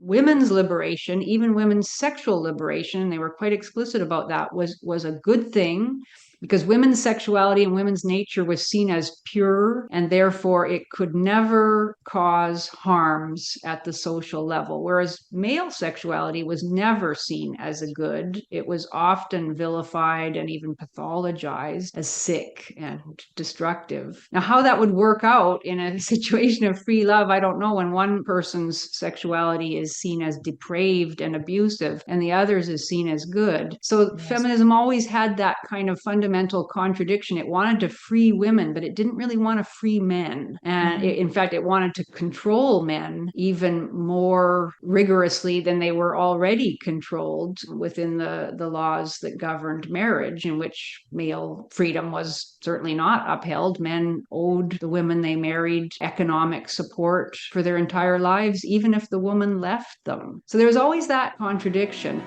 women's liberation, even women's sexual liberation, they were quite explicit about that, was a good thing, because women's sexuality and women's nature was seen as pure, and therefore it could never cause harms at the social level. Whereas male sexuality was never seen as a good. It was often vilified and even pathologized as sick and destructive. Now, how that would work out in a situation of free love, I don't know, when one person's sexuality is seen as depraved and abusive and the other's is seen as good. So yes, feminism always had that kind of fundamental contradiction. It wanted to free women, but it didn't really want to free men. And in fact, it wanted to control men even more rigorously than they were already controlled within the laws that governed marriage, in which male freedom was certainly not upheld. Men owed the women they married economic support for their entire lives, even if the woman left them. So there was always that contradiction.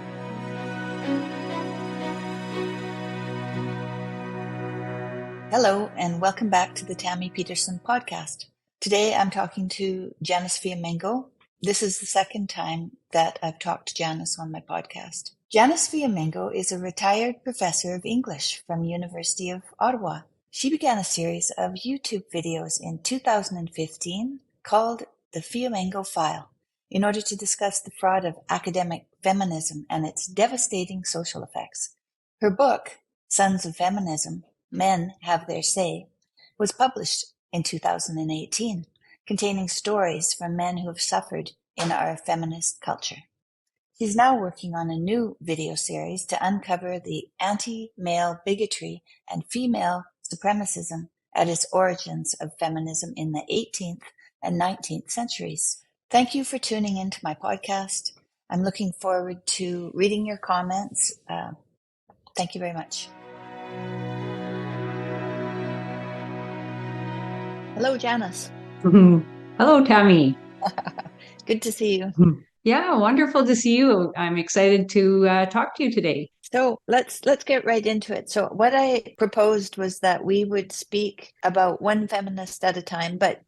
Hello, and welcome back to the Tammy Peterson podcast. Today I'm talking to Janice Fiamengo. This is the second time that I've talked to Janice on my podcast. Janice Fiamengo is a retired professor of English from University of Ottawa. She began a series of YouTube videos in 2015 called the Fiamengo File in order to discuss the fraud of academic feminism and its devastating social effects. Her book, Sons of Feminism, Men Have Their Say, was published in 2018, containing stories from men who have suffered in our feminist culture. She's now working on a new video series to uncover the anti-male bigotry and female supremacism at its origins of feminism in the 18th and 19th centuries. Thank you for tuning into my podcast. I'm looking forward to reading your comments. Thank you very much. Hello, Janice. Hello, Tammy. Good to see you. Yeah, wonderful to see you. I'm excited to talk to you today. So let's get right into it. So what I proposed was that we would speak about one feminist at a time, but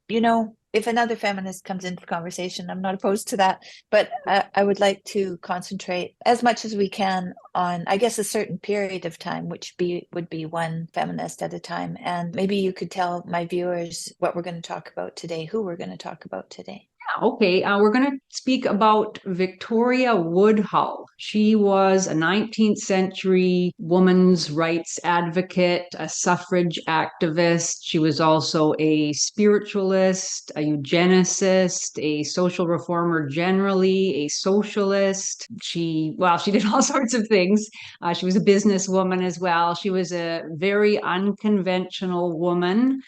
if another feminist comes into the conversation, I'm not opposed to that. But I would like to concentrate as much as we can on, I guess, a certain period of time, which would be one feminist at a time. And maybe you could tell my viewers what we're going to talk about today, who we're going to talk about today. Okay, we're going to speak about Victoria Woodhull. She was a 19th century women's rights advocate, a suffrage activist. She was also a spiritualist, a eugenicist, a social reformer generally, a socialist. She did all sorts of things. She was a businesswoman as well. She was a very unconventional woman,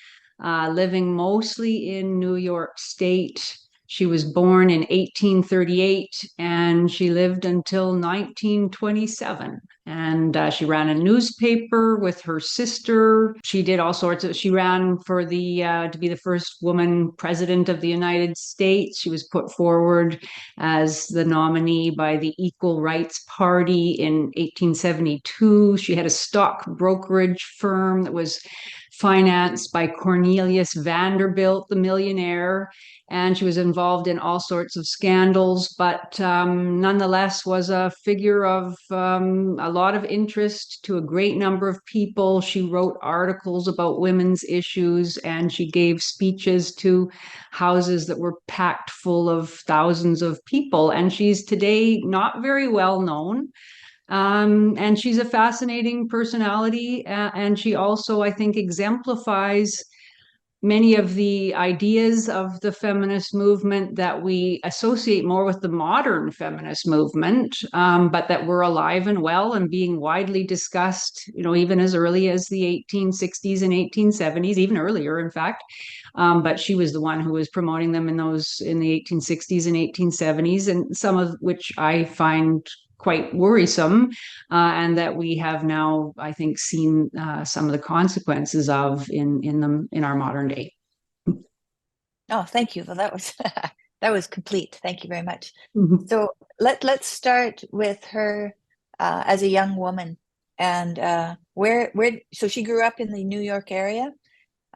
living mostly in New York State. She was born in 1838 and she lived until 1927. And she ran a newspaper with her sister. She did all sorts of, she ran for to be the first woman president of the United States. She was put forward as the nominee by the Equal Rights Party in 1872. She had a stock brokerage firm that was financed by Cornelius Vanderbilt, the millionaire. And she was involved in all sorts of scandals, but nonetheless was a figure of a lot of interest to a great number of people. She wrote articles about women's issues, and she gave speeches to houses that were packed full of thousands of people. And she's today not very well known. And she's a fascinating personality. And she also, I think, exemplifies many of the ideas of the feminist movement that we associate more with the modern feminist movement, but that were alive and well and being widely discussed, even as early as the 1860s and 1870s, even earlier, in fact. But she was the one who was promoting them in the 1860s and 1870s, and some of which I find quite worrisome, and that we have now, I think, seen some of the consequences of in our modern day. Oh, thank you. Well, that was complete. Thank you very much. Mm-hmm. So let's start with her as a young woman, and where. So she grew up in the New York area.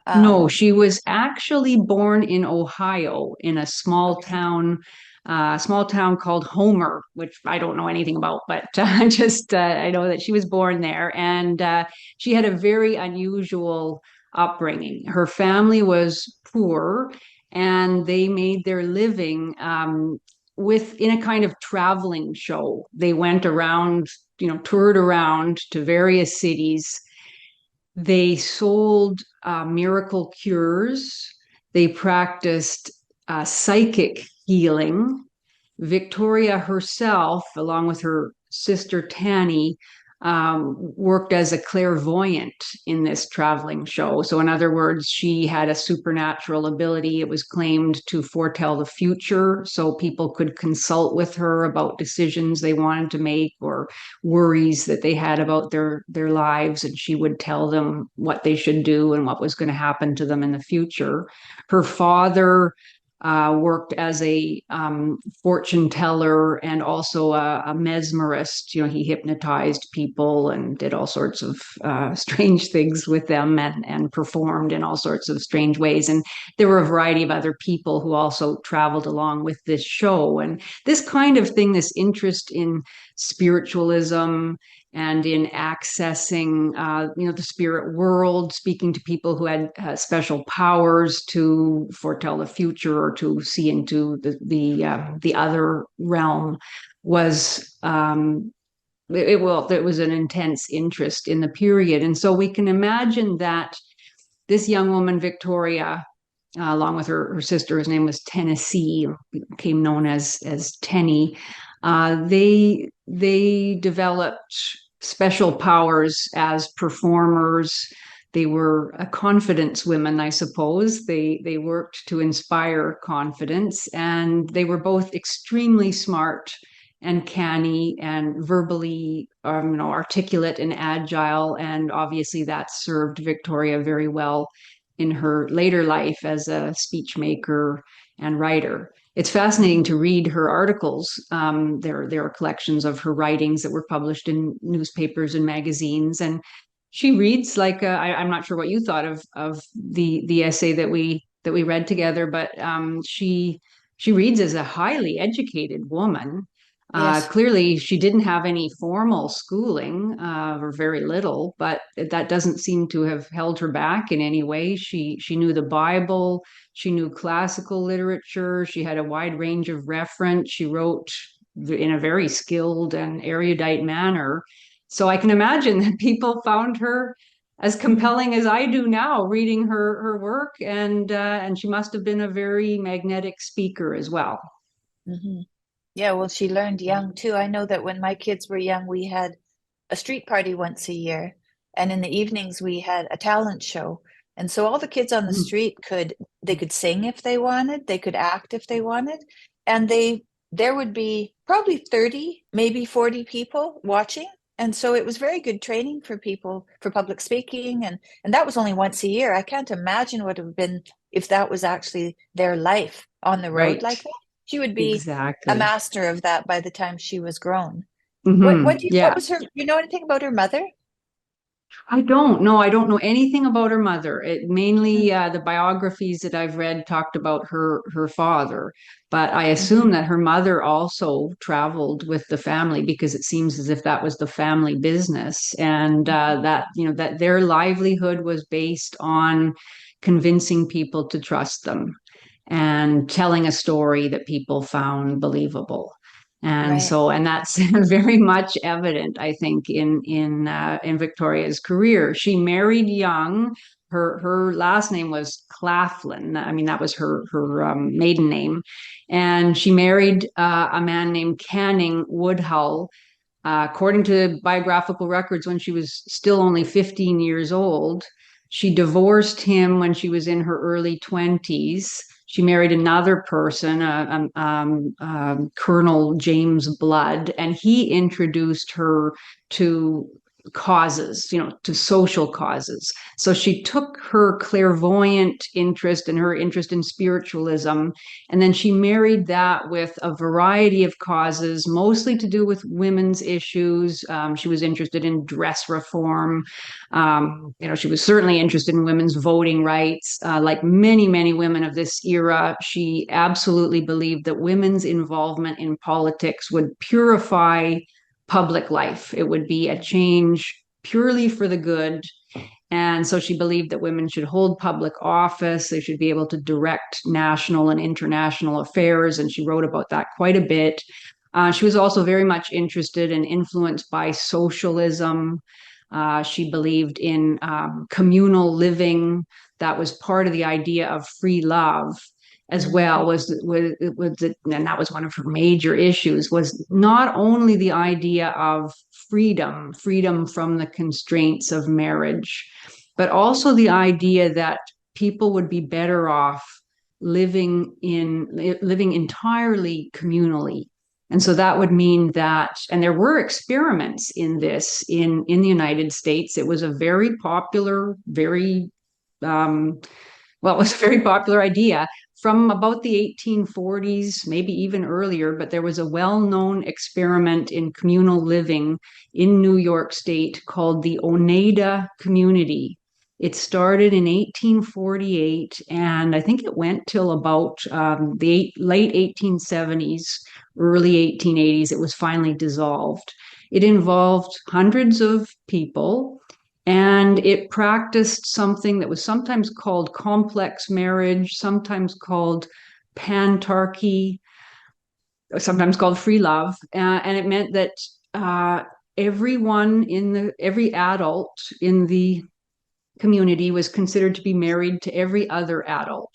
No, she was actually born in Ohio, in a small town a small town called Homer, which I don't know anything about, but I know that she was born there. And she had a very unusual upbringing. Her family was poor, and they made their living in a kind of traveling show. They went around, toured around to various cities. They sold miracle cures. They practiced psychic healing. Victoria herself, along with her sister Tammy, worked as a clairvoyant in this traveling show. So, in other words, she had a supernatural ability. It was claimed to foretell the future, so people could consult with her about decisions they wanted to make or worries that they had about their lives, and she would tell them what they should do and what was going to happen to them in the future. Her father worked as a fortune teller and also a mesmerist. He hypnotized people and did all sorts of strange things with them, and performed in all sorts of strange ways. And there were a variety of other people who also traveled along with this show. And this kind of thing, this interest in spiritualism and in accessing, the spirit world, speaking to people who had special powers to foretell the future or to see into the other realm, was it was an intense interest in the period. And so we can imagine that this young woman, Victoria, along with her sister, whose name was Tennessee, became known as Tenny, they developed special powers as performers. They were confidence women, I suppose. They worked to inspire confidence, and they were both extremely smart and canny and verbally articulate and agile. And obviously that served Victoria very well in her later life as a speech maker and writer. It's fascinating to read her articles. There are collections of her writings that were published in newspapers and magazines, and she reads like I'm not sure what you thought of the essay that we read together, but she reads as a highly educated woman. Yes. Clearly, she didn't have any formal schooling, or very little, but that doesn't seem to have held her back in any way. She knew the Bible, she knew classical literature, she had a wide range of reference. She wrote in a very skilled and erudite manner. So I can imagine that people found her as compelling as I do now, reading her work, and she must have been a very magnetic speaker as well. Mm-hmm. Yeah, well, she learned young too. I know that when my kids were young, we had a street party once a year, and in the evenings we had a talent show. And so all the kids on the street could sing if they wanted, they could act if they wanted, and there would be probably 30, maybe 40 people watching. And so it was very good training for people for public speaking, and that was only once a year. I can't imagine what it would have been if that was actually their life on the road Right. like that. She would be a Exactly. master of that by the time she was grown. What Yeah. was her, you know anything about her mother? I don't know. I don't know anything about her mother. It mainly, Mm-hmm. the biographies that I've read talked about her father, but I Mm-hmm. assume that her mother also traveled with the family, because it seems as if that was the family business, and that their livelihood was based on convincing people to trust them and telling a story that people found believable. And Right. so, and that's very much evident, I think, in Victoria's career. She married young. Her last name was Claflin. I mean, that was her maiden name, and she married a man named Canning Woodhull. According to biographical records, when she was still only 15 years old. She divorced him when she was in her early 20s. She married another person, Colonel James Blood, and he introduced her to causes, to social causes. So she took her clairvoyant interest and her interest in spiritualism, and then she married that with a variety of causes, mostly to do with women's issues. She was interested in dress reform. She was certainly interested in women's voting rights. Like many, many women of this era, she absolutely believed that women's involvement in politics would purify public life. It would be a change purely for the good. And so she believed that women should hold public office. They should be able to direct national and international affairs. And she wrote about that quite a bit. She was also very much interested and influenced by socialism. She believed in communal living. That was part of the idea of free love as well, and that was one of her major issues, was not only the idea of freedom from the constraints of marriage, but also the idea that people would be better off living entirely communally. And so that would mean that, and there were experiments in this in the United States. It was a very popular, it was a very popular idea from about the 1840s, maybe even earlier, but there was a well-known experiment in communal living in New York State called the Oneida Community. It started in 1848, and I think it went till about the late 1870s, early 1880s. It was finally dissolved. It involved hundreds of people, and it practiced something that was sometimes called complex marriage, sometimes called pantarchy, sometimes called free love. And it meant that every adult in the community was considered to be married to every other adult,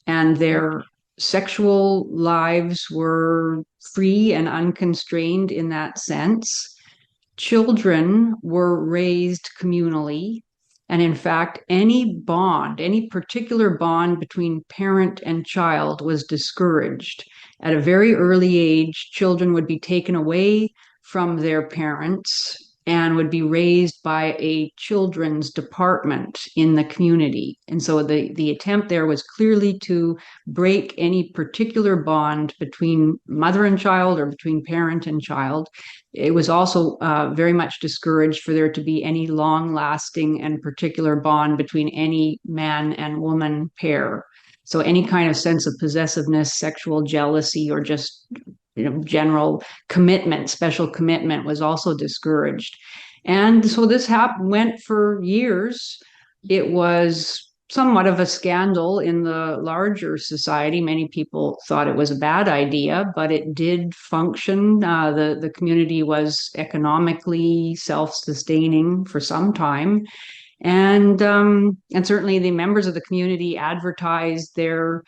and their sexual lives were free and unconstrained in that sense. Children were raised communally, and in fact, any particular bond between parent and child was discouraged. At a very early age, children would be taken away from their parents and would be raised by a children's department in the community. And so the attempt there was clearly to break any particular bond between mother and child or between parent and child. It was also very much discouraged for there to be any long-lasting and particular bond between any man and woman pair. So any kind of sense of possessiveness, sexual jealousy, or just general commitment, special commitment, was also discouraged. And so this went for years. It was somewhat of a scandal in the larger society. Many people thought it was a bad idea, but it did function. The community was economically self-sustaining for some time. And certainly the members of the community advertised their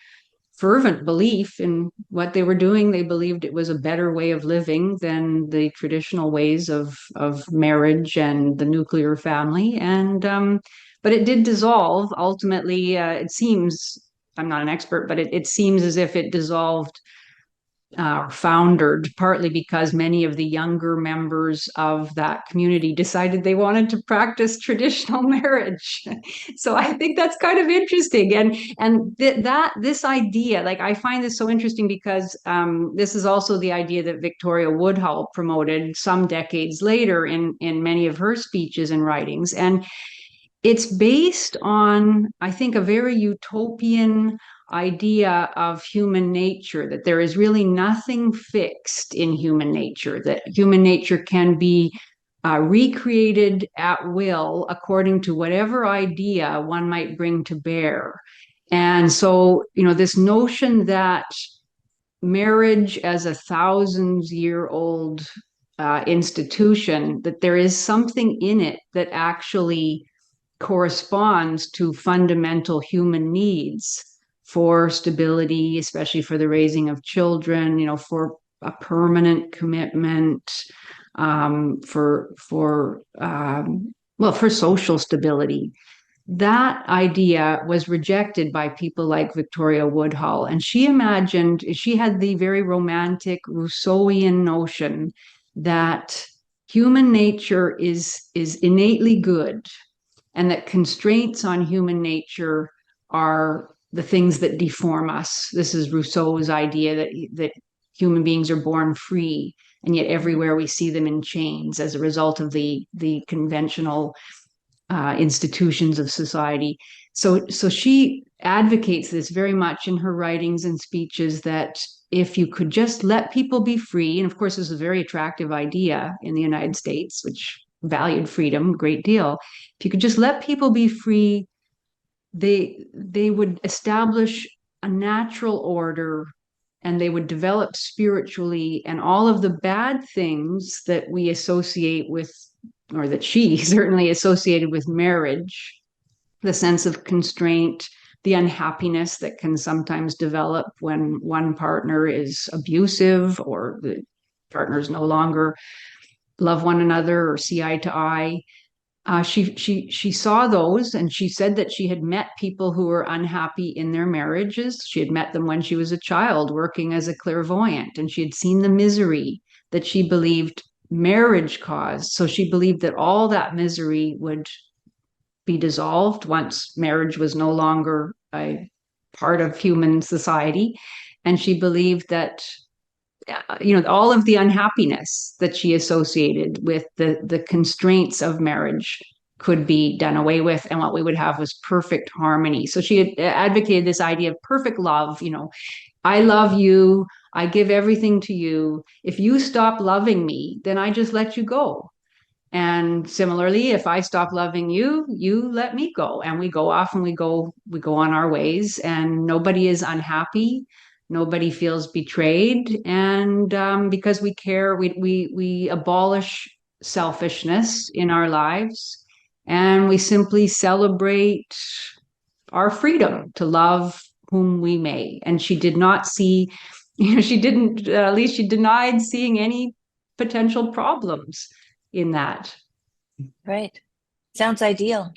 fervent belief in what they were doing. They believed it was a better way of living than the traditional ways of marriage and the nuclear family. And but it did dissolve. Ultimately, it seems, I'm not an expert, but it seems as if it dissolved foundered, partly because many of the younger members of that community decided they wanted to practice traditional marriage. So I think that's kind of interesting. And this idea, like, I find this so interesting because this is also the idea that Victoria Woodhull promoted some decades later in many of her speeches and writings. And it's based on, I think, a very utopian idea of human nature, that there is really nothing fixed in human nature, that human nature can be recreated at will according to whatever idea one might bring to bear. And so, this notion that marriage as a thousands-year-old institution, that there is something in it that actually corresponds to fundamental human needs for stability, especially for the raising of children, for a permanent commitment, for social stability. That idea was rejected by people like Victoria Woodhull, and she had the very romantic Rousseauian notion that human nature is innately good, and that constraints on human nature are the things that deform us. This is Rousseau's idea that human beings are born free, and yet everywhere we see them in chains as a result of the conventional institutions of society. So she advocates this very much in her writings and speeches, that if you could just let people be free, and of course this is a very attractive idea in the United States, which valued freedom a great deal. If you could just let people be free, they would establish a natural order, and they would develop spiritually, and all of the bad things that we associate with, or that she certainly associated with marriage, the sense of constraint, the unhappiness that can sometimes develop when one partner is abusive, or the partners no longer love one another or see eye to eye. She saw those, and she said that she had met people who were unhappy in their marriages. She had met them when she was a child working as a clairvoyant, and she had seen the misery that she believed marriage caused. So she believed that all that misery would be dissolved once marriage was no longer a part of human society. And she believed that all of the unhappiness that she associated with the constraints of marriage could be done away with, and what we would have was perfect harmony. So she had advocated this idea of perfect love. I love you, I give everything to you. If you stop loving me, then I just let you go. And similarly, if I stop loving you, you let me go, and we go off and we go on our ways, and nobody is unhappy. Nobody feels betrayed. And because we care, we abolish selfishness in our lives, and we simply celebrate our freedom to love whom we may. And she did not see, she didn't, at least she denied seeing any potential problems in that. Right. Sounds ideal.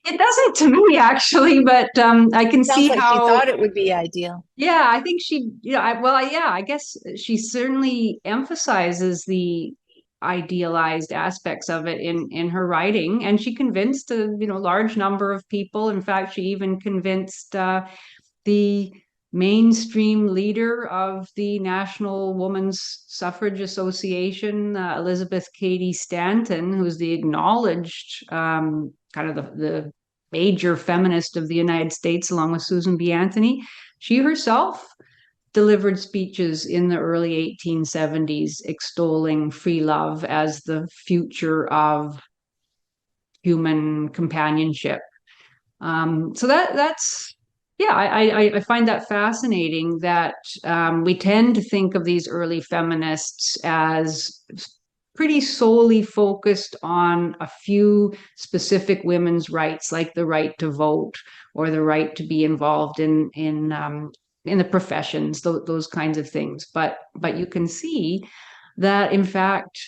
It doesn't to me, actually, but I can see like how she thought it would be ideal. Yeah, I think she, I guess she certainly emphasizes the idealized aspects of it in her writing, and she convinced a large number of people. In fact, she even convinced the mainstream leader of the National Women's Suffrage Association, Elizabeth Cady Stanton, who's the acknowledged kind of the major feminist of the United States, along with Susan B. Anthony. She herself delivered speeches in the early 1870s extolling free love as the future of human companionship. So that's I find that fascinating, that we tend to think of these early feminists as pretty solely focused on a few specific women's rights, like the right to vote or the right to be involved in the professions, those kinds of things. But you can see that, in fact,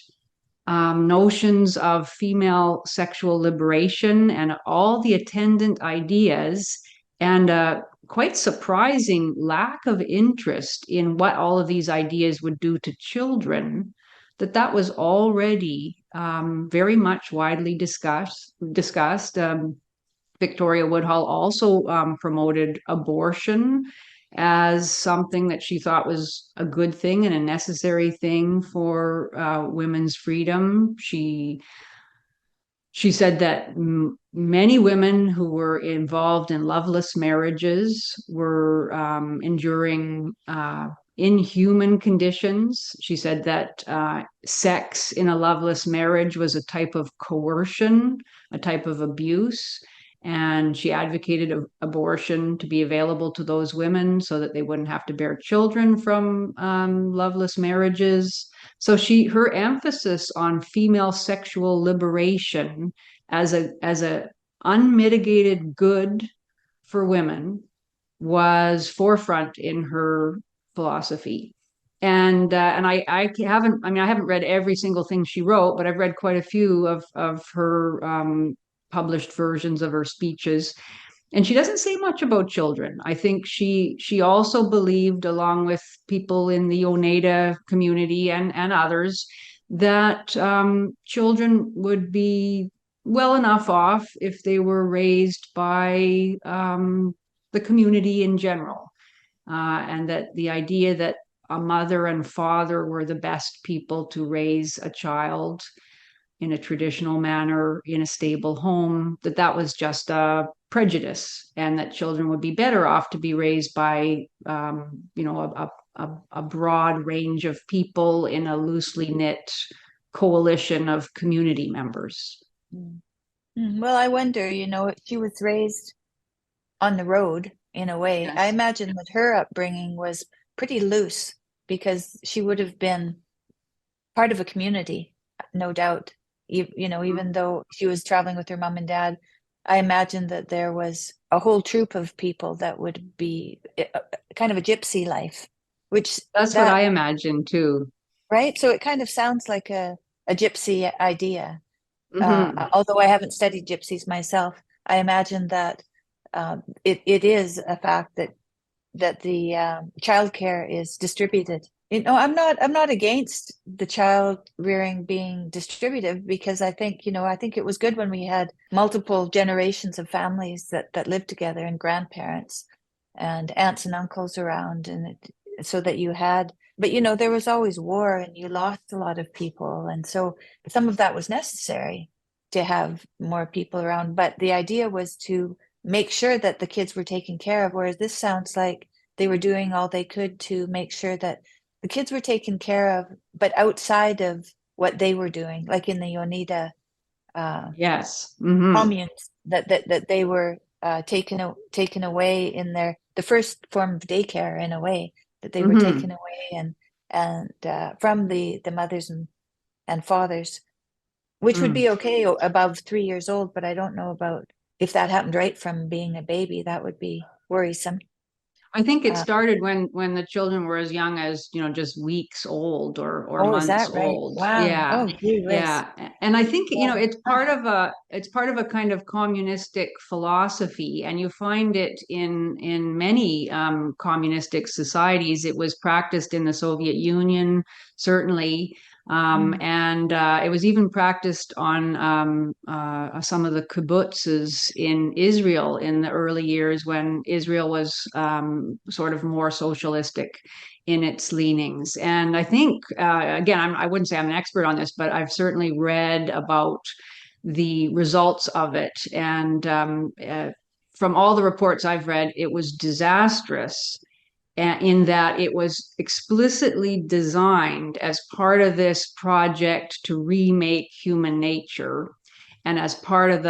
notions of female sexual liberation and all the attendant ideas, and a quite surprising lack of interest in what all of these ideas would do to children, that was already very much widely discussed. Victoria Woodhull also promoted abortion as something that she thought was a good thing and a necessary thing for women's freedom. She said that many women who were involved in loveless marriages were enduring inhuman conditions. She said that sex in a loveless marriage was a type of coercion, a type of abuse. And she advocated abortion to be available to those women so that they wouldn't have to bear children from loveless marriages. So her emphasis on female sexual liberation as a unmitigated good for women was forefront in her philosophy. And I haven't read every single thing she wrote, but I've read quite a few of her published versions of her speeches. And she doesn't say much about children. I think she also believed, along with people in the Oneida community and others, that children would be well enough off if they were raised by the community in general, and that the idea that a mother and father were the best people to raise a child in a traditional manner in a stable home, that was just a prejudice, and that children would be better off to be raised by a broad range of people in a loosely knit coalition of community members. Well, I wonder, she was raised on the road in a way. Yes. I imagine that her upbringing was pretty loose because she would have been part of a community, no doubt. Even though she was traveling with her mom and dad, I imagine that there was a whole troop of people that would be kind of a gypsy life, which That's what I imagine too. right? So it kind of sounds like a gypsy idea. Mm-hmm. Although I haven't studied gypsies myself, I imagine that it is a fact that the childcare is distributed. I'm not against the child rearing being distributive, because I think it was good when we had multiple generations of families that lived together, and grandparents and aunts and uncles around, and so that you had. But there was always war, and you lost a lot of people, and so some of that was necessary to have more people around. But the idea was to make sure that the kids were taken care of, whereas this sounds like they were doing all they could to make sure that the kids were taken care of, but outside of what they were doing, like in the Oneida Yes. Mm-hmm. communes, that they were taken away in the first form of daycare, in a way, that they were Mm-hmm. taken away and from the mothers and fathers, which would Mm. be okay above 3 years old. But I don't know about if that happened right from being a baby. That would be worrisome. I think it Uh, started when the children were as young as, just weeks old or oh, is months that right? old. Wow. Yeah. Oh, gee whiz. Yeah. And I think, Yeah. it's part of a kind of communistic philosophy, and you find it in many communistic societies. It was practiced in the Soviet Union, certainly. Mm. And it was even practiced on some of the kibbutzes in Israel in the early years, when Israel was sort of more socialistic in its leanings. And I think, again, I wouldn't say I'm an expert on this, but I've certainly read about the results of it. And from all the reports I've read, it was disastrous, in that it was explicitly designed as part of this project to remake human nature, and as part of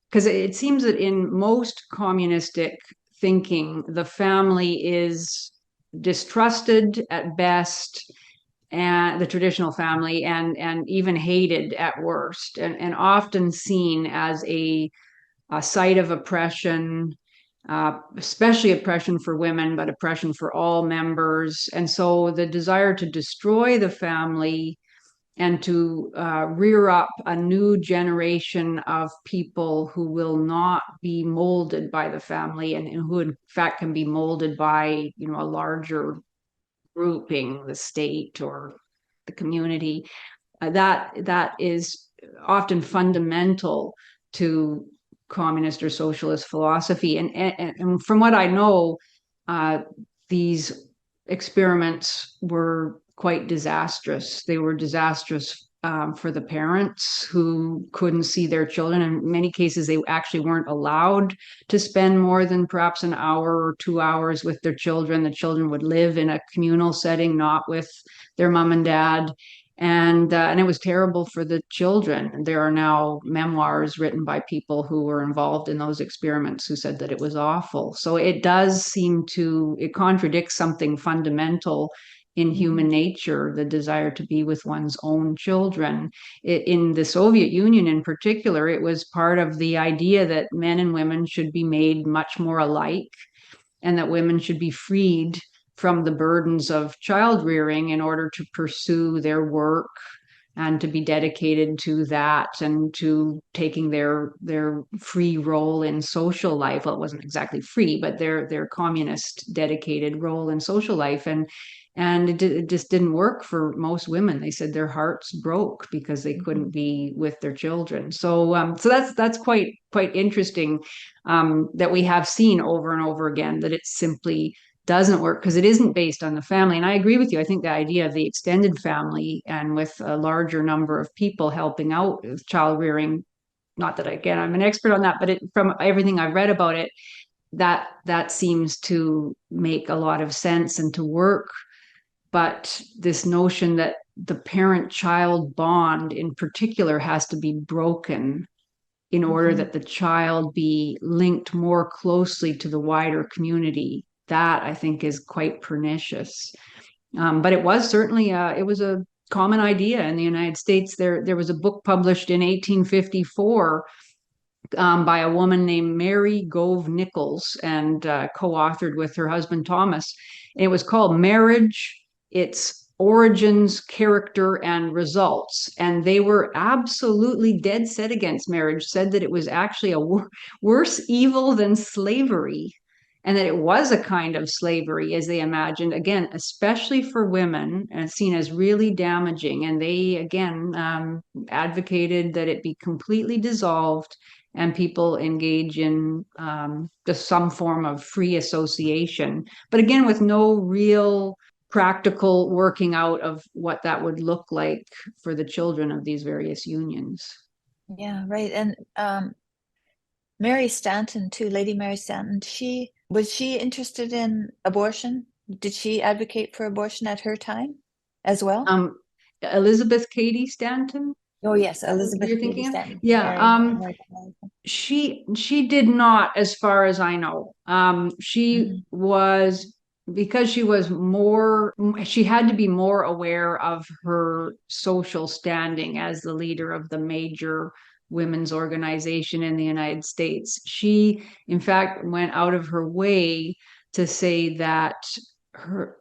because it seems that in most communistic thinking, the family is distrusted at best, and the traditional family, and even hated at worst, and often seen as a site of oppression, especially oppression for women, but oppression for all members. And so the desire to destroy the family and to rear up a new generation of people who will not be molded by the family, and who in fact can be molded by a larger grouping, the state or the community, that is often fundamental to communist or socialist philosophy. And from what I know, these experiments were quite disastrous. They were disastrous for the parents, who couldn't see their children. In many cases, they actually weren't allowed to spend more than perhaps an hour or 2 hours with their children. The children would live in a communal setting, not with their mom and dad. And it was terrible for the children. There are now memoirs written by people who were involved in those experiments, who said that it was awful. So it contradicts something fundamental in human nature, the desire to be with one's own children. In the Soviet Union in particular, it was part of the idea that men and women should be made much more alike, and that women should be freed from the burdens of child rearing in order to pursue their work, and to be dedicated to that and to taking their free role in social life. Well, it wasn't exactly free, but their communist dedicated role in social life. And it just didn't work for most women. They said their hearts broke because they couldn't be with their children. So that's quite interesting, that we have seen over and over again that it simply doesn't work because it isn't based on the family. And I agree with you. I think the idea of the extended family and with a larger number of people helping out with child rearing, not that again I'm an expert on that, but from everything I've read about it, that seems to make a lot of sense and to work. But this notion that the parent-child bond in particular has to be broken in order that the child be linked more closely to the wider community, that I think is quite pernicious. But it was certainly it was a common idea in the United States. There was a book published in 1854 by a woman named Mary Gove Nichols and co-authored with her husband Thomas. It was called Marriage, Its Origins, Character, and Results. And they were absolutely dead set against marriage, said that it was actually a worse evil than slavery, and that it was a kind of slavery as they imagined, again, especially for women, and seen as really damaging. And they, again, advocated that it be completely dissolved and people engage in just some form of free association, but again, with no real practical working out of what that would look like for the children of these various unions. Yeah, right. And Mary Stanton too, Lady Mary Stanton, was she interested in abortion? Did she advocate for abortion at her time as well? Elizabeth Cady Stanton. Oh yes, You're Elizabeth Cady thinking of? Stanton. Yeah. Mary. She did not, as far as I know. She Mhm. was, because she had to be more aware of her social standing as the leader of the major women's organization in the United States. She, in fact, went out of her way to say that her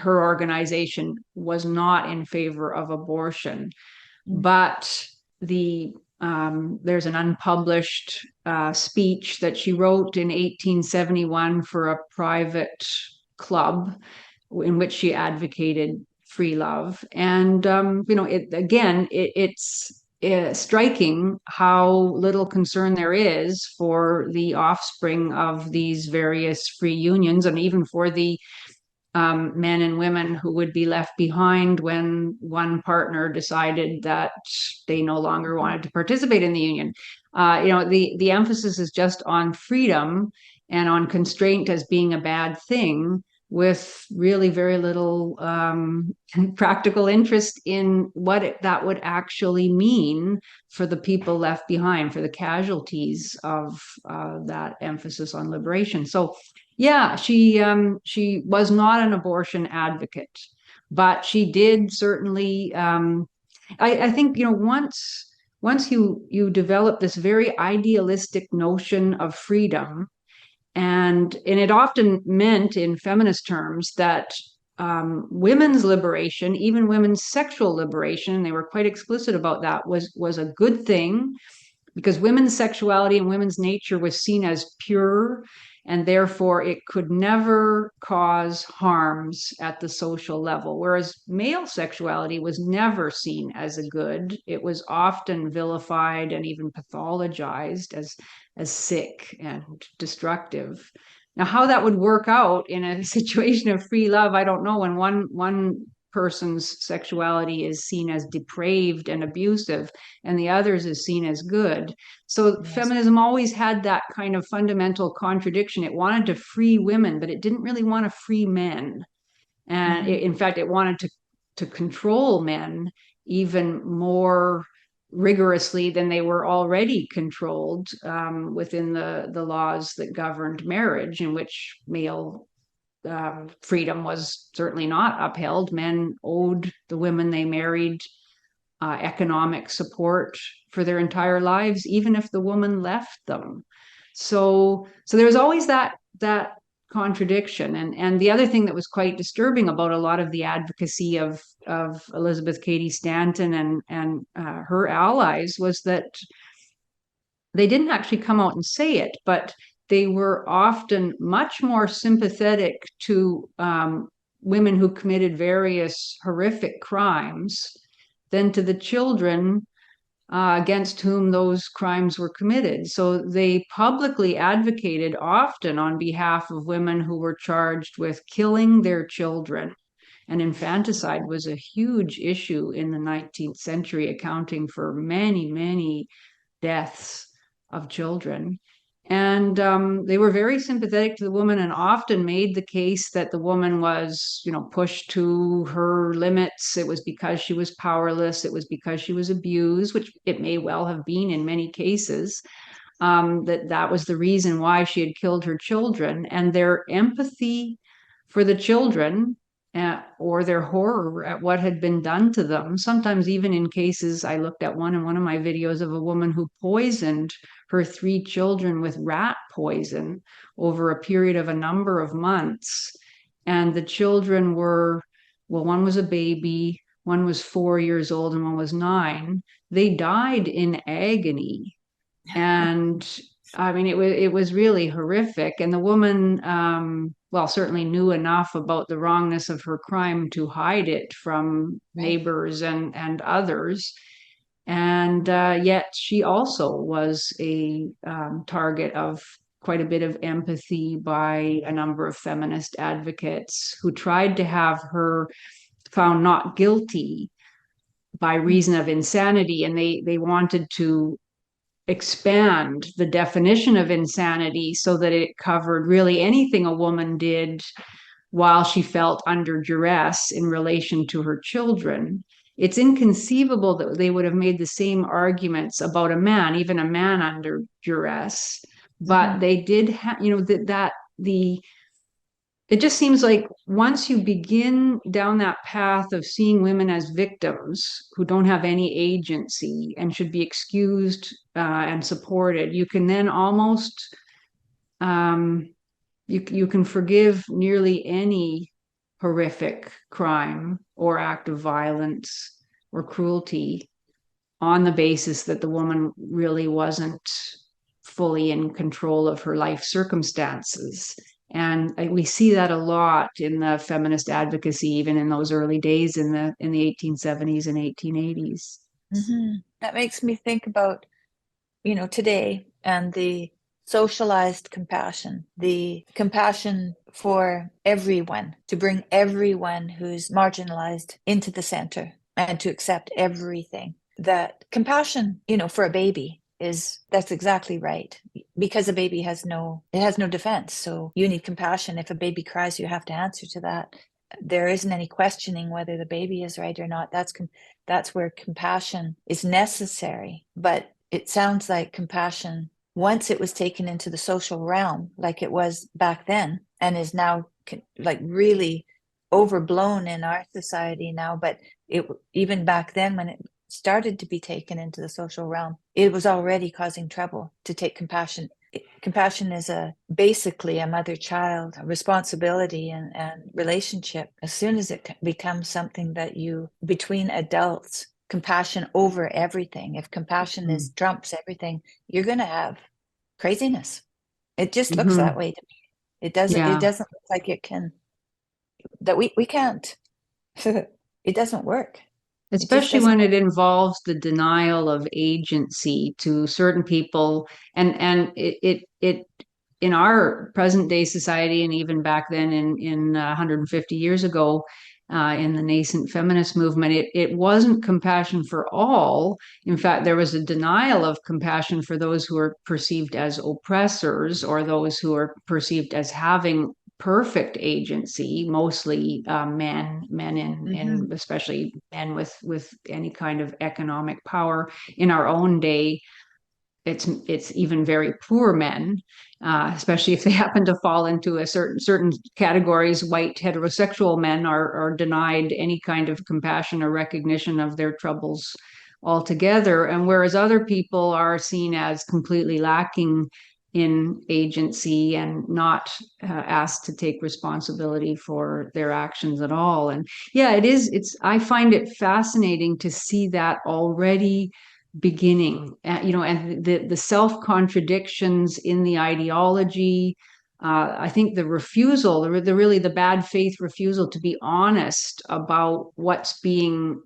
organization was not in favor of abortion, but there's an unpublished speech that she wrote in 1871 for a private club in which she advocated free love. And it's striking how little concern there is for the offspring of these various free unions, and even for the men and women who would be left behind when one partner decided that they no longer wanted to participate in the union. The emphasis is just on freedom and on constraint as being a bad thing, with really very little practical interest in what that would actually mean for the people left behind, for the casualties of that emphasis on liberation. So yeah, she was not an abortion advocate, but she did certainly. I think once you develop this very idealistic notion of freedom, and it often meant in feminist terms that women's liberation, even women's sexual liberation, they were quite explicit about that, was a good thing, because women's sexuality and women's nature was seen as pure, and therefore it could never cause harms at the social level. Whereas male sexuality was never seen as a good. It was often vilified and even pathologized as sick and destructive. Now, how that would work out in a situation of free love, I don't know. When one person's sexuality is seen as depraved and abusive, and the others is seen as good. So Yes. feminism always had that kind of fundamental contradiction. It wanted to free women, but it didn't really want to free men. And in fact, it wanted to control men even more rigorously than they were already controlled within the laws that governed marriage, in which male freedom was certainly not upheld. Men owed the women they married economic support for their entire lives, even if the woman left them. So there was always that contradiction. And the other thing that was quite disturbing about a lot of the advocacy of Elizabeth Cady Stanton and her allies was that they didn't actually come out and say it, but they were often much more sympathetic to women who committed various horrific crimes than to the children against whom those crimes were committed. So they publicly advocated often on behalf of women who were charged with killing their children. And infanticide was a huge issue in the 19th century, accounting for many, many deaths of children. And they were very sympathetic to the woman and often made the case that the woman was, pushed to her limits. It was because she was powerless. It was because she was abused, which it may well have been in many cases, that was the reason why she had killed her children. And their empathy for the children or their horror at what had been done to them, sometimes even in cases, I looked at one in one of my videos of a woman who poisoned her 3 children with rat poison over a period of a number of months. And the children were, well, one was a baby, one was 4 years old, and one was 9. They died in agony. And I mean, it was really horrific. And the woman, certainly knew enough about the wrongness of her crime to hide it from neighbors and others. And yet she also was a target of quite a bit of empathy by a number of feminist advocates who tried to have her found not guilty by reason of insanity. And they wanted to expand the definition of insanity so that it covered really anything a woman did while she felt under duress in relation to her children. It's inconceivable that they would have made the same arguments about a man, even a man under duress. But they did have, it just seems like once you begin down that path of seeing women as victims who don't have any agency and should be excused and supported, you can then almost you can forgive nearly any horrific crime or act of violence or cruelty on the basis that the woman really wasn't fully in control of her life circumstances. And we see that a lot in the feminist advocacy, even in those early days in the 1870s and 1880s. Mm-hmm. That makes me think about, today and the socialized compassion, the compassion for everyone, to bring everyone who's marginalized into the center and to accept everything. That compassion, for a baby that's exactly right, because a baby has no defense. So you need compassion. If a baby cries, you have to answer to that. There isn't any questioning whether the baby is right or not. That's where compassion is necessary. But it sounds like compassion, once it was taken into the social realm, like it was back then, and is now like really overblown in our society now. But even back then, when it started to be taken into the social realm, it was already causing trouble to take compassion. Compassion is basically a mother-child responsibility and relationship. As soon as it becomes something that between adults, compassion over everything. If compassion trumps everything, you're going to have craziness. It just looks that way to me. It doesn't look like it can, that we can't. It doesn't work. Especially when it involves the denial of agency to certain people, and it in our present day society, and even back then in 150 years ago, in the nascent feminist movement, it wasn't compassion for all. In fact, there was a denial of compassion for those who are perceived as oppressors or those who are perceived as having perfect agency, mostly men in especially men with any kind of economic power. In our own day, it's even very poor men, especially if they happen to fall into a certain categories. White heterosexual men are denied any kind of compassion or recognition of their troubles altogether, and whereas other people are seen as completely lacking in agency and not asked to take responsibility for their actions at all. And yeah, I find it fascinating to see that already beginning, and the self-contradictions in the ideology. I think the refusal, the bad faith refusal to be honest about what's being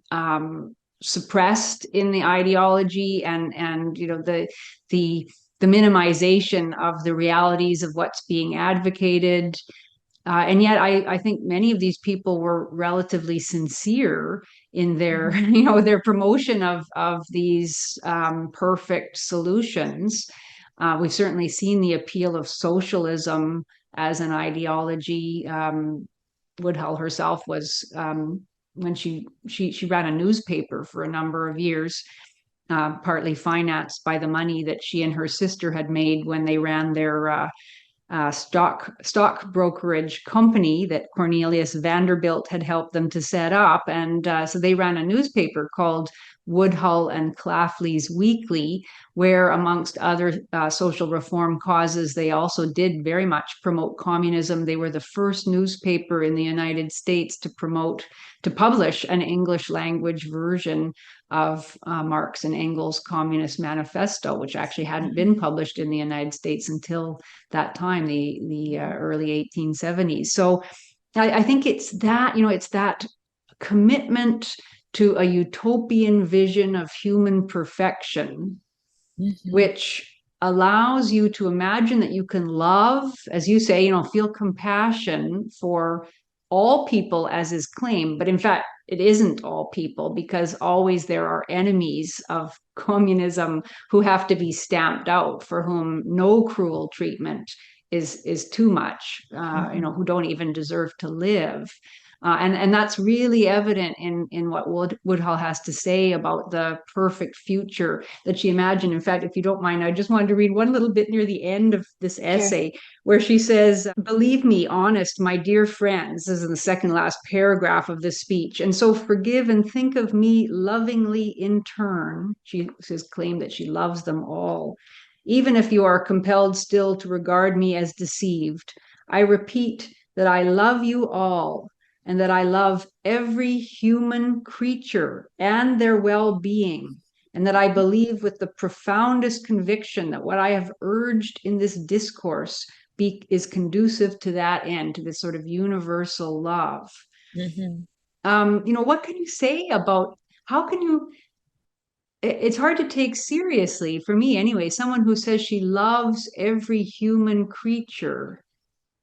suppressed in the ideology, and the the minimization of the realities of what's being advocated. And yet I think many of these people were relatively sincere in their, their promotion of these perfect solutions. We've certainly seen the appeal of socialism as an ideology. Woodhull herself was, when she ran a newspaper for a number of years, partly financed by the money that she and her sister had made when they ran their stock brokerage company that Cornelius Vanderbilt had helped them to set up. And so they ran a newspaper called Woodhull and Clafley's Weekly, where amongst other social reform causes, they also did very much promote communism. They were the first newspaper in the United States to publish an English language version of Marx and Engels' Communist Manifesto, which actually hadn't been published in the United States until that time, the early 1870s. So I think it's that commitment to a utopian vision of human perfection, which allows you to imagine that you can love, as you say, feel compassion for all people as is claimed. But in fact, it isn't all people, because always there are enemies of communism who have to be stamped out, for whom no cruel treatment is too much, who don't even deserve to live. And that's really evident in what Woodhull has to say about the perfect future that she imagined. In fact, if you don't mind, I just wanted to read one little bit near the end of this essay, where she says, "Believe me, honest, my dear friends," this is in the second last paragraph of this speech, "and so forgive and think of me lovingly in turn." She says, claim that she loves them all. "Even if you are compelled still to regard me as deceived, I repeat that I love you all, and that I love every human creature and their well-being, and that I believe with the profoundest conviction that what I have urged in this discourse is conducive to that end, to this sort of universal love." What can you say about, how can you, it's hard to take seriously, for me anyway, someone who says she loves every human creature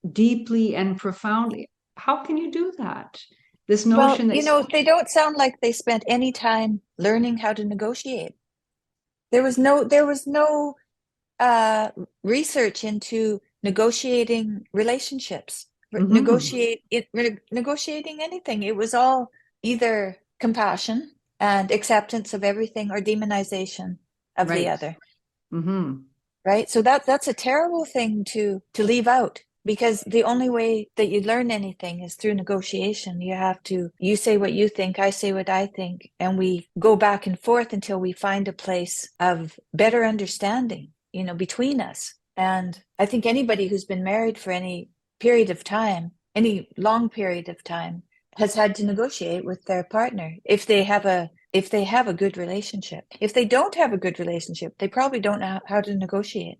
deeply and profoundly. How can you do that? This notion that, they don't sound like they spent any time learning how to negotiate. There was no research into negotiating relationships, negotiating anything. It was all either compassion and acceptance of everything, or demonization of the other. Right? So that's a terrible thing to leave out, because the only way that you learn anything is through negotiation. You say what you think, I say what I think, and we go back and forth until we find a place of better understanding, between us. And I think anybody who's been married for any period of time, any long period of time, has had to negotiate with their partner if they have a good relationship. If they don't have a good relationship, they probably don't know how to negotiate.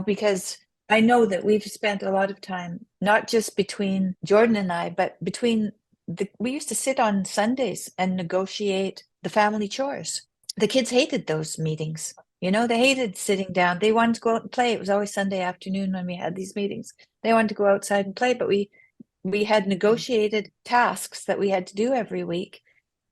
Because I know that we've spent a lot of time, not just between Jordan and I, but we used to sit on Sundays and negotiate the family chores. The kids hated those meetings. They hated sitting down. They wanted to go out and play. It was always Sunday afternoon when we had these meetings. They wanted to go outside and play, but we had negotiated tasks that we had to do every week.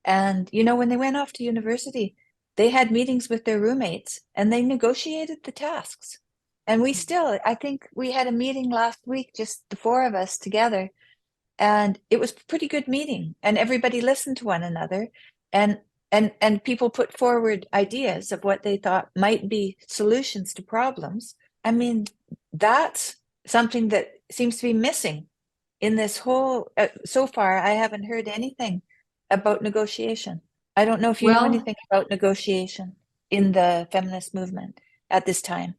And, when they went off to university, they had meetings with their roommates and they negotiated the tasks. And I think we had a meeting last week, just the four of us together. And it was a pretty good meeting, and everybody listened to one another, and people put forward ideas of what they thought might be solutions to problems. I mean, that's something that seems to be missing in this whole, so far, I haven't heard anything about negotiation. I don't know if you know anything about negotiation in the feminist movement. at this time?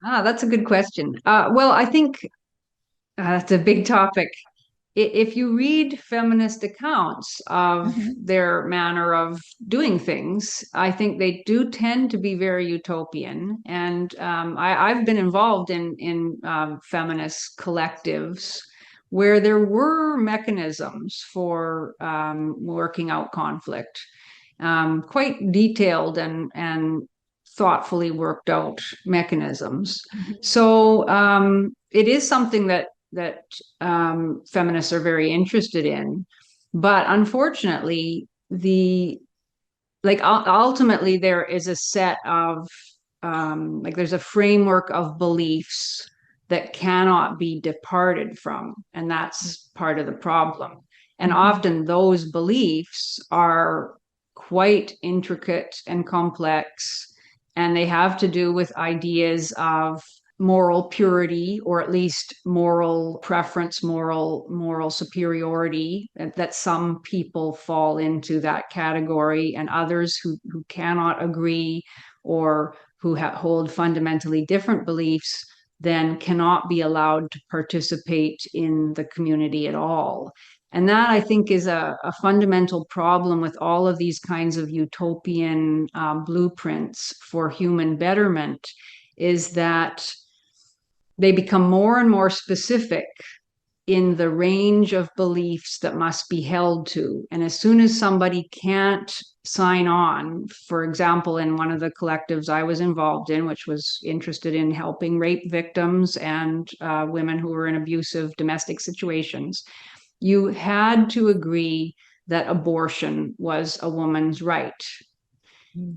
That's a good question. Well, I think that's a big topic. If you read feminist accounts of Mm-hmm. their manner of doing things, I think they do tend to be very utopian. And I've been involved in feminist collectives where there were mechanisms for working out conflict, quite detailed and thoughtfully worked out mechanisms. Mm-hmm. So it is something that feminists are very interested in, but unfortunately, ultimately there is a set of there's a framework of beliefs that cannot be departed from, and that's part of the problem. And Mm-hmm. often those beliefs are quite intricate and complex, and they have to do with ideas of moral purity, or at least moral preference, moral superiority, that some people fall into that category, and others who cannot agree or who hold fundamentally different beliefs then cannot be allowed to participate in the community at all. And that, I think, is a fundamental problem with all of these kinds of utopian blueprints for human betterment, is that they become more and more specific in the range of beliefs that must be held to. And as soon as somebody can't sign on, for example, in one of the collectives I was involved in, which was interested in helping rape victims and women who were in abusive domestic situations, you had to agree that abortion was a woman's right,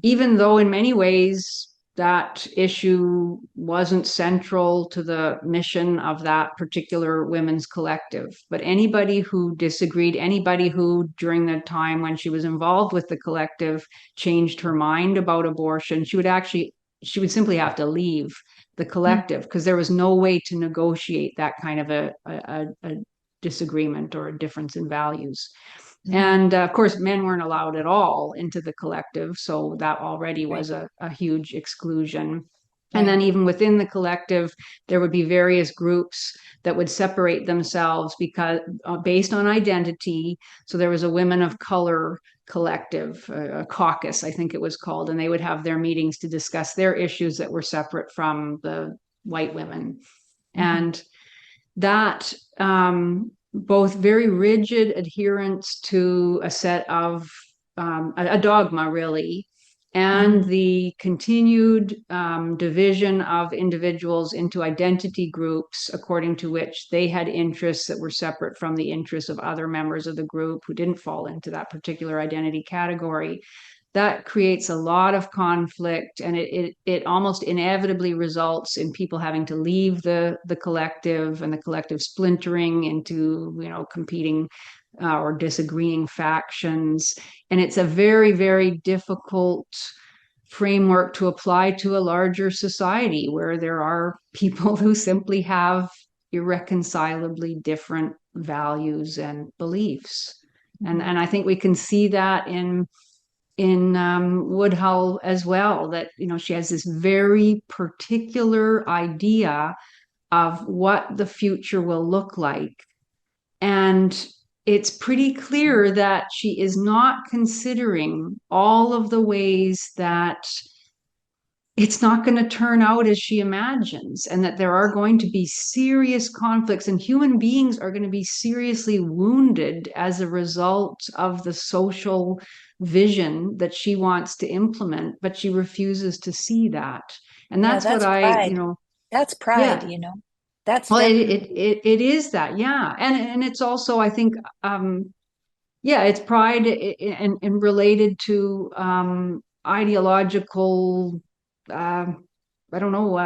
even though in many ways that issue wasn't central to the mission of that particular women's collective. But anybody who disagreed, anybody who during the time when she was involved with the collective changed her mind about abortion, she would simply have to leave the collective, because there was no way to negotiate that kind of a disagreement or a difference in values. Mm-hmm. And of course, men weren't allowed at all into the collective. So that already was a huge exclusion. And then even within the collective, there would be various groups that would separate themselves because based on identity. So there was a women of color collective, a caucus, I think it was called, and they would have their meetings to discuss their issues that were separate from the white women. Mm-hmm. And that both very rigid adherence to a set of a dogma, really, and the continued division of individuals into identity groups according to which they had interests that were separate from the interests of other members of the group who didn't fall into that particular identity category. That creates a lot of conflict, and it almost inevitably results in people having to leave the collective, and the collective splintering into competing or disagreeing factions. And it's a very, very difficult framework to apply to a larger society where there are people who simply have irreconcilably different values and beliefs. And I think we can see that in Woodhull as well, that she has this very particular idea of what the future will look like. And it's pretty clear that she is not considering all of the ways that it's not going to turn out as she imagines, and that there are going to be serious conflicts, and human beings are going to be seriously wounded as a result of the social vision that she wants to implement, but she refuses to see that. And that's that's what pride. That's pride, yeah. That's Well, definitely it is that, yeah. And it's also, I think, it's pride and related to ideological, uh, I don't know,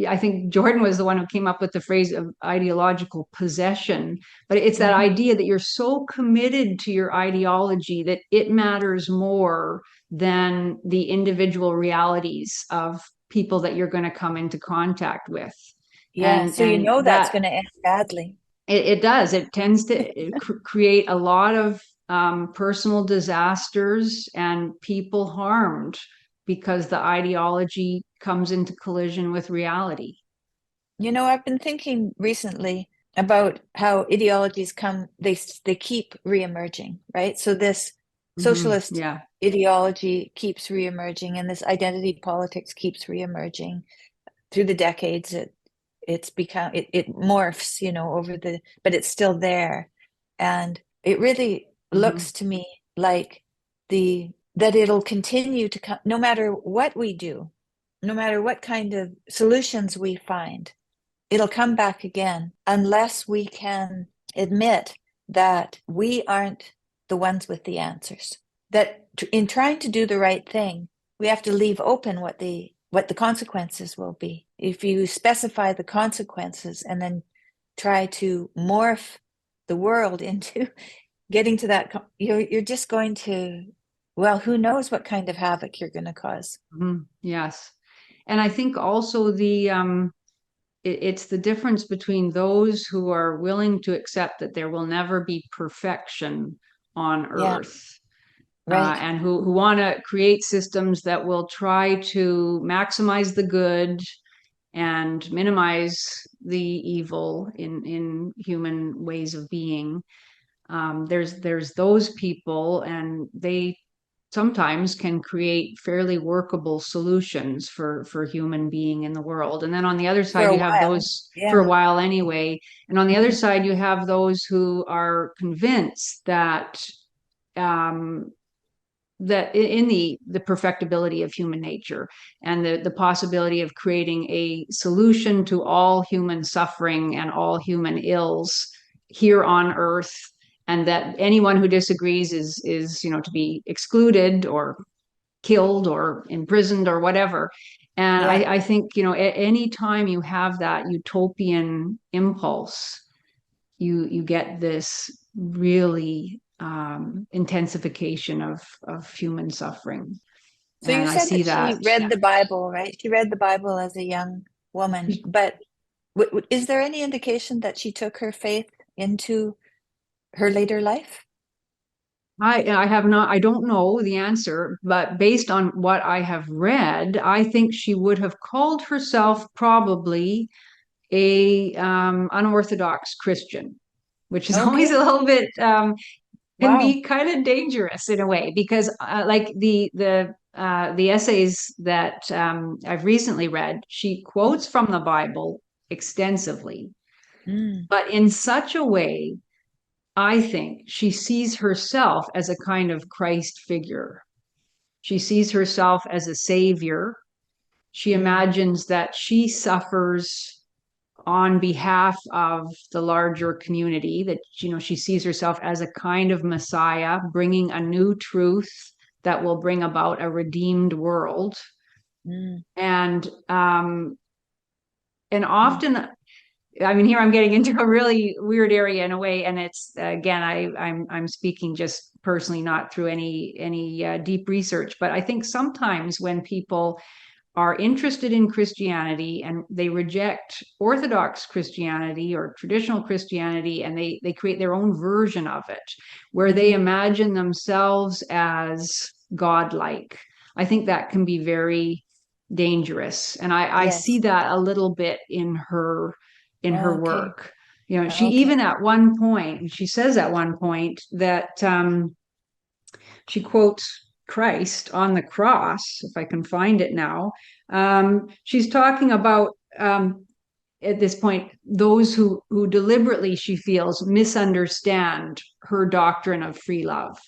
I think Jordan was the one who came up with the phrase of ideological possession, but it's that idea that you're so committed to your ideology that it matters more than the individual realities of people that you're going to come into contact with. so And that's that going to end badly. it does. It tends to create a lot of personal disasters and people harmed because the ideology comes into collision with reality. I've been thinking recently about how ideologies they keep reemerging, right? So this socialist Yeah. ideology keeps reemerging, and this identity politics keeps reemerging through the decades. It morphs, but it's still there. And it really looks to me like that it'll continue to come, no matter what we do, no matter what kind of solutions we find, it'll come back again unless we can admit that we aren't the ones with the answers. That in trying to do the right thing, we have to leave open what the consequences will be. If you specify the consequences and then try to morph the world into getting to that, you're just going to, well, who knows what kind of havoc you're going to cause. Yes. And I think also it's the difference between those who are willing to accept that there will never be perfection on Earth, right. and who want to create systems that will try to maximize the good and minimize the evil in human ways of being. There's those people, and they sometimes can create fairly workable solutions for human being in the world. And then on the other side, you have those for a while anyway. And on the other side, you have those who are convinced that that in the perfectibility of human nature and the possibility of creating a solution to all human suffering and all human ills here on Earth, and that anyone who disagrees is to be excluded or killed or imprisoned or whatever. And I think at any time you have that utopian impulse, you get this really intensification of human suffering. So you said that she read the Bible, right? She read the Bible as a young woman, but is there any indication that she took her faith into her later life? I have not, I don't know the answer, but based on what I have read, I think she would have called herself probably a unorthodox Christian, which is always a little bit can be kind of dangerous in a way, because like the essays that I've recently read, she quotes from the Bible extensively, but in such a way, I think she sees herself as a kind of Christ figure. She sees herself as a savior. She imagines that she suffers on behalf of the larger community, that she sees herself as a kind of Messiah bringing a new truth that will bring about a redeemed world. And often, I mean, here I'm getting into a really weird area in a way, and it's again, I'm speaking just personally, not through any deep research, but I think sometimes when people are interested in Christianity and they reject Orthodox Christianity or traditional Christianity, and they create their own version of it, where they imagine themselves as godlike, I think that can be very dangerous. And I see that a little bit in her work. She even at one point, she says at one point that she quotes Christ on the cross, if I can find it now. She's talking about at this point those who deliberately, she feels, misunderstand her doctrine of free love,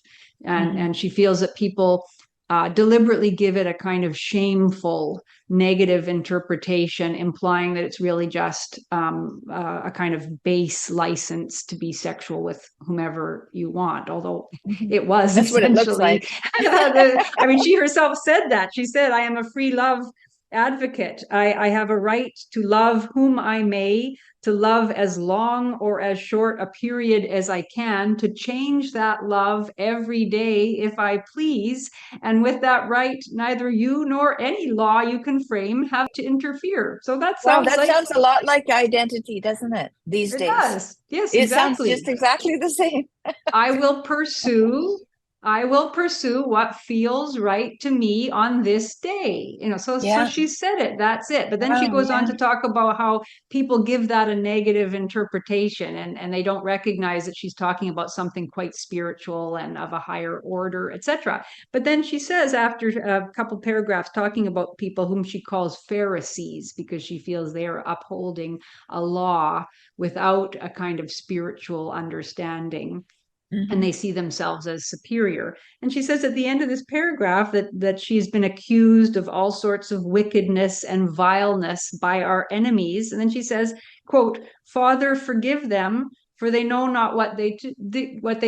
and she feels that people deliberately give it a kind of shameful negative interpretation, implying that it's really just a kind of base license to be sexual with whomever you want, although it was that's what it looks like. I mean, she herself said that. She said, I am a free love advocate. I have a right to love whom I may, to love as long or as short a period as I can, to change that love every day if I please. And with that right, neither you nor any law you can frame have to interfere. So that sounds sounds a lot like identity, doesn't it? These days. It does. Yes, it exactly. sounds just exactly the same. I will pursue I will pursue what feels right to me on this day. So Yeah. she said it, that's it. But then she Wow, goes on yeah. to talk about how people give that a negative interpretation, and they don't recognize that she's talking about something quite spiritual and of a higher order, etc. But then she says, after a couple paragraphs talking about people whom she calls Pharisees, because she feels they are upholding a law without a kind of spiritual understanding, and Mm-hmm. they see themselves as superior. And she says at the end of this paragraph that she's been accused of all sorts of wickedness and vileness by our enemies. And then she says, quote, "Father, forgive them, for they know not what they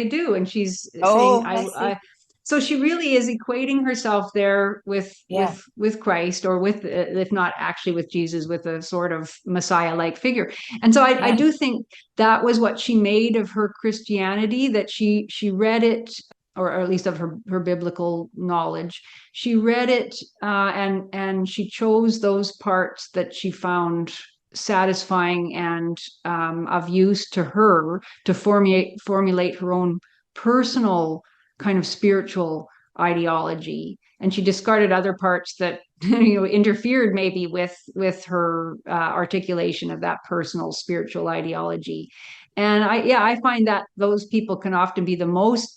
do." And she's saying, Oh, I see. so she really is equating herself there with Yeah. Christ, or with, if not actually with Jesus, with a sort of Messiah-like figure. And so I Yeah. do think that was what she made of her Christianity, that she read it, or at least of her biblical knowledge. She read it, and she chose those parts that she found satisfying and of use to her to formulate her own personal kind of spiritual ideology. And she discarded other parts that interfered maybe with her articulation of that personal spiritual ideology. And I find that those people can often be the most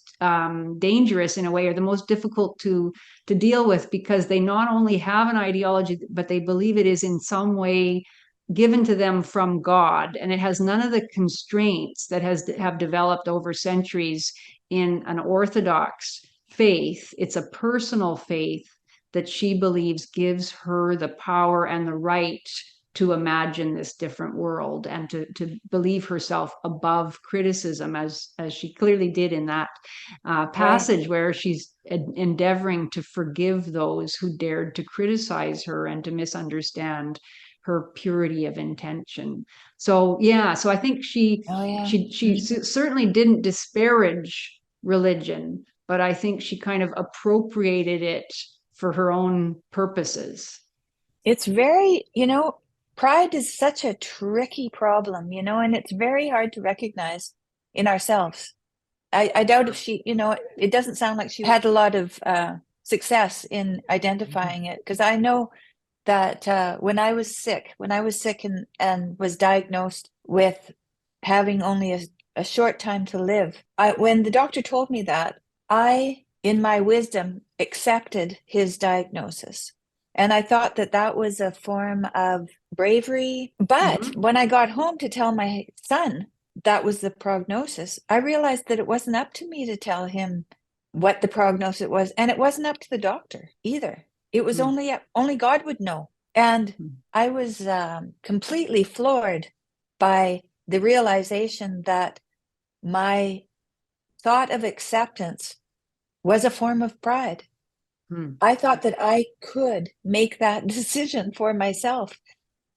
dangerous in a way, or the most difficult to deal with, because they not only have an ideology, but they believe it is in some way given to them from God, and it has none of the constraints that have developed over centuries in an Orthodox faith. It's a personal faith that she believes gives her the power and the right to imagine this different world, and to believe herself above criticism, as she clearly did in that passage, where she's endeavoring to forgive those who dared to criticize her and to misunderstand her purity of intention. So I think Oh, yeah. she certainly didn't disparage religion, but I think she kind of appropriated it for her own purposes. It's very, pride is such a tricky problem, and it's very hard to recognize in ourselves. I doubt if she, it doesn't sound like she had a lot of success in identifying it, because I know that when I was sick and was diagnosed with having only a short time to live, when the doctor told me that, I, in my wisdom, accepted his diagnosis. And I thought that that was a form of bravery. But when I got home to tell my son that was the prognosis, I realized that it wasn't up to me to tell him what the prognosis was. And it wasn't up to the doctor either. It was only God would know. And I was completely floored by the realization that my thought of acceptance was a form of pride. I thought that I could make that decision for myself.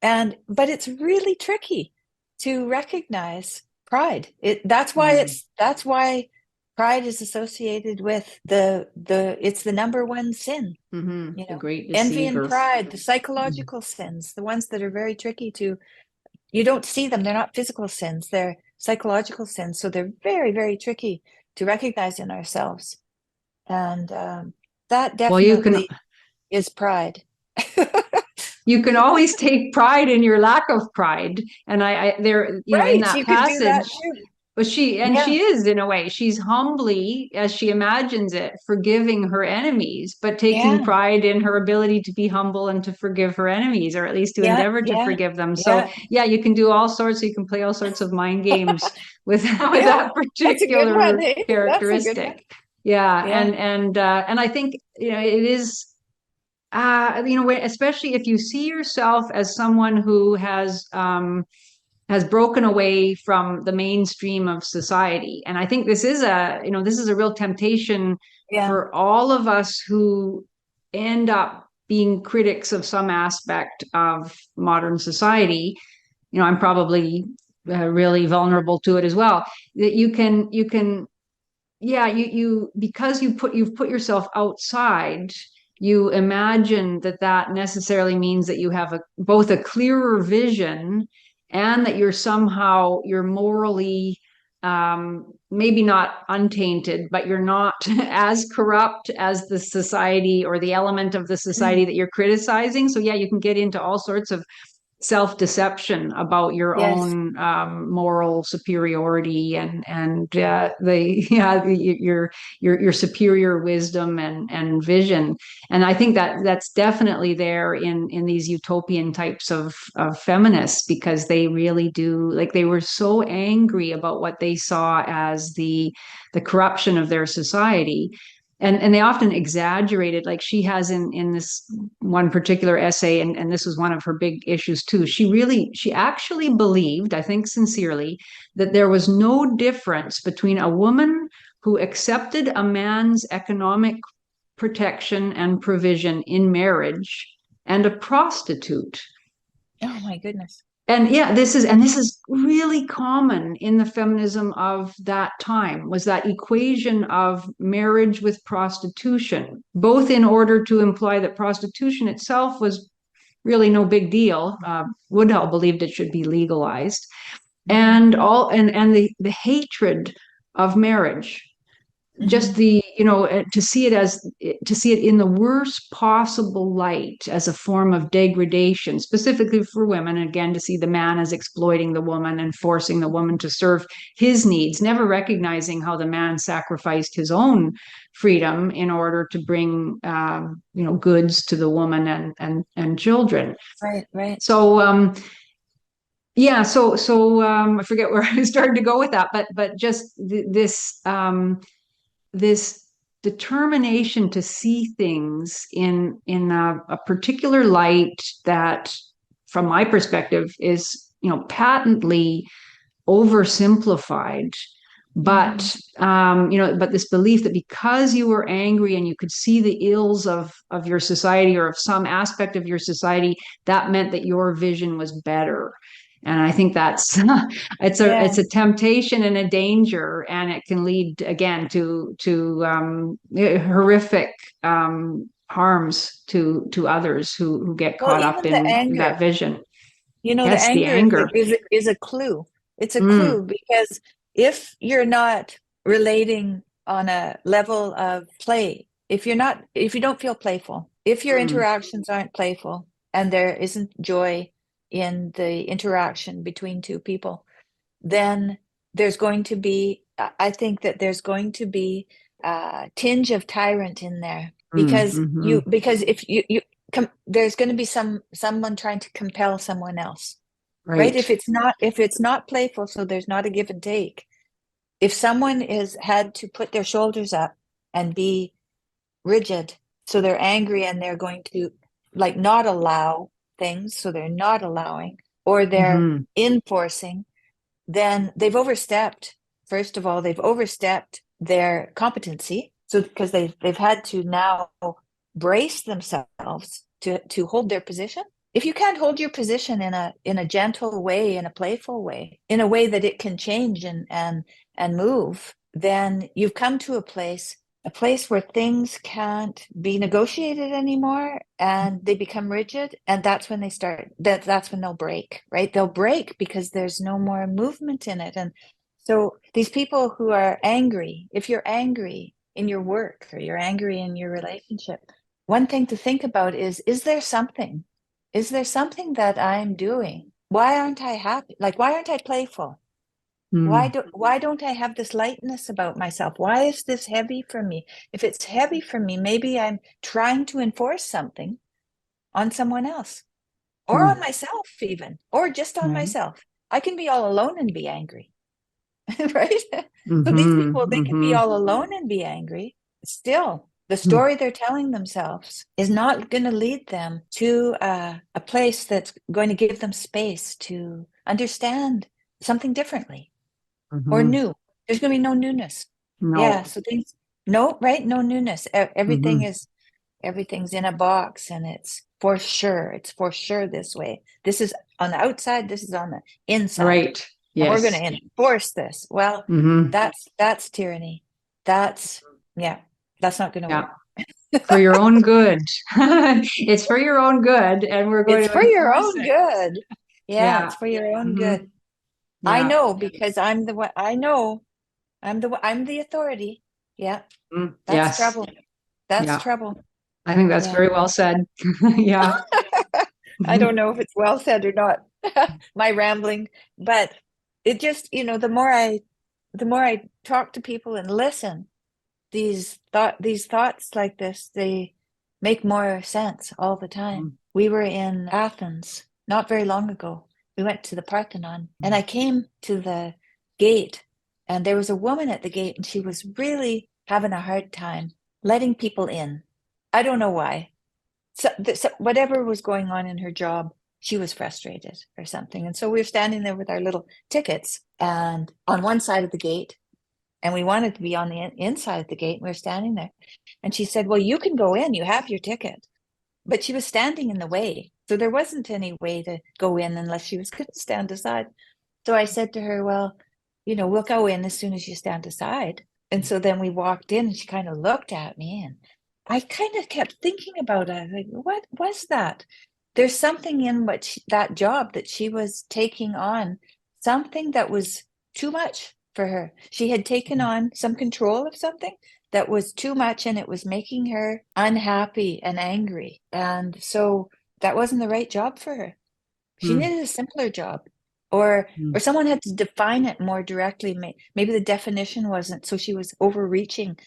But it's really tricky to recognize pride. That's why pride is associated with it's the number one sin. The great Envy and deceiver. pride, the psychological sins, the ones that are very tricky you don't see them. They're not physical sins, they're psychological sins. So they're very, very tricky to recognize in ourselves. And that Well, you can definitely is pride. always take pride in your lack of pride. And I there, in Right, that you could do that passage, too. but she is, in a way, she's humbly, as she imagines it, forgiving her enemies, but taking Yeah, pride in her ability to be humble and to forgive her enemies, or at least to yeah, endeavor to yeah, forgive them. So yeah, you can do you can play all sorts of mind games with yeah. that That's a good one. particular Hey, that's a good one. characteristic. Yeah. Yeah, And I think, it is, especially if you see yourself as someone who has broken away from the mainstream of society. And I think this is a real temptation yeah, for all of us who end up being critics of some aspect of modern society. I'm probably really vulnerable to it as well. That you can, because you've put yourself outside, you imagine that necessarily means that you have both a clearer vision, and that you're morally maybe not untainted, but you're not as corrupt as the society or the element of the society that you're criticizing. So yeah, you can get into all sorts of self-deception about your Yes. own moral superiority and your superior wisdom and vision. And I think that that's definitely there in these utopian types of feminists, because they really do, like, they were so angry about what they saw as the corruption of their society. And they often exaggerated, like she has in this one particular essay, and this was one of her big issues too. She actually believed, I think sincerely, that there was no difference between a woman who accepted a man's economic protection and provision in marriage and a prostitute. Oh my goodness. And yeah, this is really common in the feminism of that time, was that equation of marriage with prostitution, both in order to imply that prostitution itself was really no big deal. Woodhull believed it should be legalized, and the hatred of marriage, just the, to see it in the worst possible light as a form of degradation, specifically for women. And again, to see the man as exploiting the woman and forcing the woman to serve his needs, never recognizing how the man sacrificed his own freedom in order to bring goods to the woman and children. Right. So I forget where I started to go with that, but just this determination to see things in a particular light that, from my perspective, is patently oversimplified. But but this belief that because you were angry and you could see the ills of your society, or of some aspect of your society, that meant that your vision was better. And I think that's it's a temptation and a danger, and it can lead again to horrific harms to others who get caught up in that vision. The Yes, the anger anger. is a clue. It's a clue, because if you're not relating on a level of play, if you don't feel playful, if your interactions aren't playful, and there isn't joy in the interaction between two people, then I think that there's going to be a tinge of tyrant in there, because if you there's going to be someone trying to compel someone else, right? If it's not playful, so there's not a give and take. If someone is had to put their shoulders up and be rigid, so they're angry and they're going to not allow things, so they're not allowing, or they're enforcing, then they've overstepped. First of all, they've overstepped their competency. So because they've had to now brace themselves to hold their position. If you can't hold your position in a gentle way, in a playful way, in a way that it can change and move, then you've come to a place where things can't be negotiated anymore, and they become rigid, and that's when that's when they'll break, right? They'll break because there's no more movement in it. And so these people who are angry, if you're angry in your work or you're angry in your relationship, one thing to think about is there something that I'm doing? Why aren't I happy? Why aren't I playful? Why don't I have this lightness about myself? Why is this heavy for me? If it's heavy for me, maybe I'm trying to enforce something on someone else, or on myself even, or just on myself. I can be all alone and be angry, right? So these people, they can be all alone and be angry. Still, the story they're telling themselves is not going to lead them to a place that's going to give them space to understand something differently. Or new. There's going to be no newness. No. Yeah. So things, no newness. Everything's in a box, and it's for sure this way. This is on the outside. This is on the inside. Right. Yes. And we're going to enforce this. Well, that's tyranny. That's not going to work. For your own good. It's for your own good. And we're going it's to for your own good. Yeah. It's for your own good. I know because I'm the one. I know I'm the authority. Yeah, that's Yes. trouble. That's Yeah. trouble. I think that's Yeah. very well said. Yeah. I don't know if it's well said or not, my rambling, but it just, the more I talk to people and listen, these thoughts like this, they make more sense all the time. We were in Athens not very long ago. We went to the Parthenon, and I came to the gate, and there was a woman at the gate, and she was really having a hard time letting people in. I don't know why. So whatever was going on in her job, she was frustrated or something. And so we were standing there with our little tickets and on one side of the gate, and we wanted to be on the inside of the gate. And we were standing there, and she said, "Well, you can go in. You have your ticket." But she was standing in the way, so there wasn't any way to go in unless she was going to stand aside. So I said to her, "Well, we'll go in as soon as you stand aside." And so then we walked in, and she kind of looked at me, and I kind of kept thinking about it. Like, what was that? There's something in that job that she was taking on, something that was too much for her. She had taken on some control of something that was too much, and it was making her unhappy and angry. And so that wasn't the right job for her. She needed a simpler job, or someone had to define it more directly. Maybe the definition wasn't, so she was overreaching,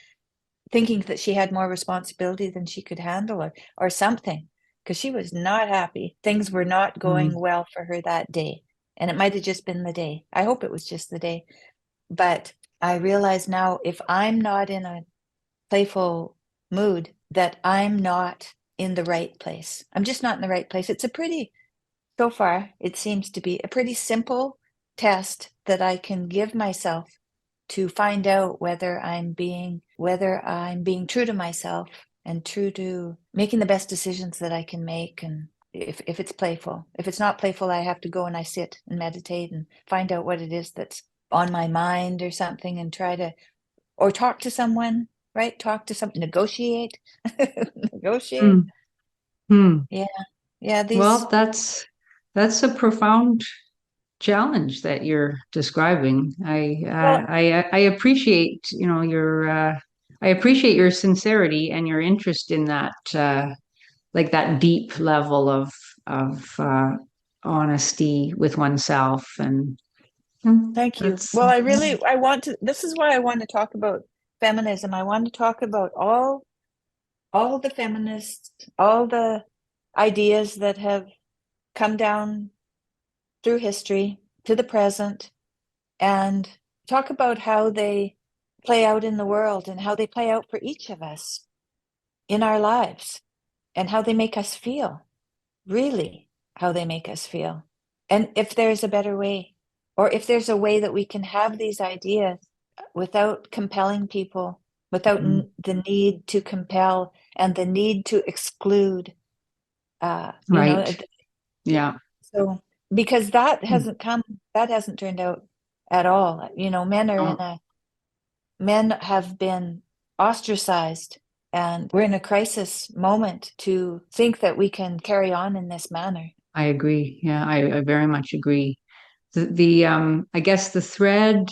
thinking that she had more responsibility than she could handle, or something, because she was not happy. Things were not going well for her that day. And it might have just been the day. I hope it was just the day. But I realize now, if I'm not in a playful mood, that I'm not in the right place. I'm just not in the right place. So far, it seems to be a pretty simple test that I can give myself to find out whether I'm being true to myself and true to making the best decisions that I can make. And if it's playful. If it's not playful, I have to go and I sit and meditate and find out what it is that's on my mind or something, and or talk to someone, right? Negotiate. Negotiate. Yeah. Yeah. Well, that's a profound challenge that you're describing. Well, I appreciate, I appreciate your sincerity and your interest in that, like that deep level of honesty with oneself. And thank you. that's Well, this is why I want to talk about feminism. I want to talk about all the feminists, all the ideas that have come down through history to the present, and talk about how they play out in the world and how they play out for each of us in our lives, and how they make us feel, really, how they make us feel. And if there's a better way, or if there's a way that we can have these ideas without compelling people, without the need to compel and the need to exclude, right. Yeah. So, because that hasn't turned out at all. Men have been ostracized, and we're in a crisis moment to think that we can carry on in this manner. I agree. Yeah, I very much agree. I guess the thread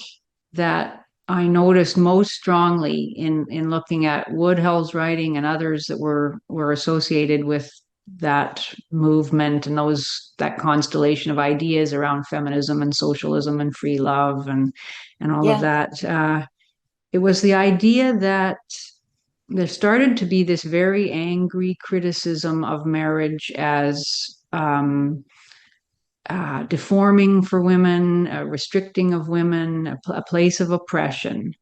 that I noticed most strongly in looking at Woodhull's writing and others that were associated with that movement and that constellation of ideas around feminism and socialism and free love and all of that. It was the idea that there started to be this very angry criticism of marriage as deforming for women, restricting of women, a place of oppression.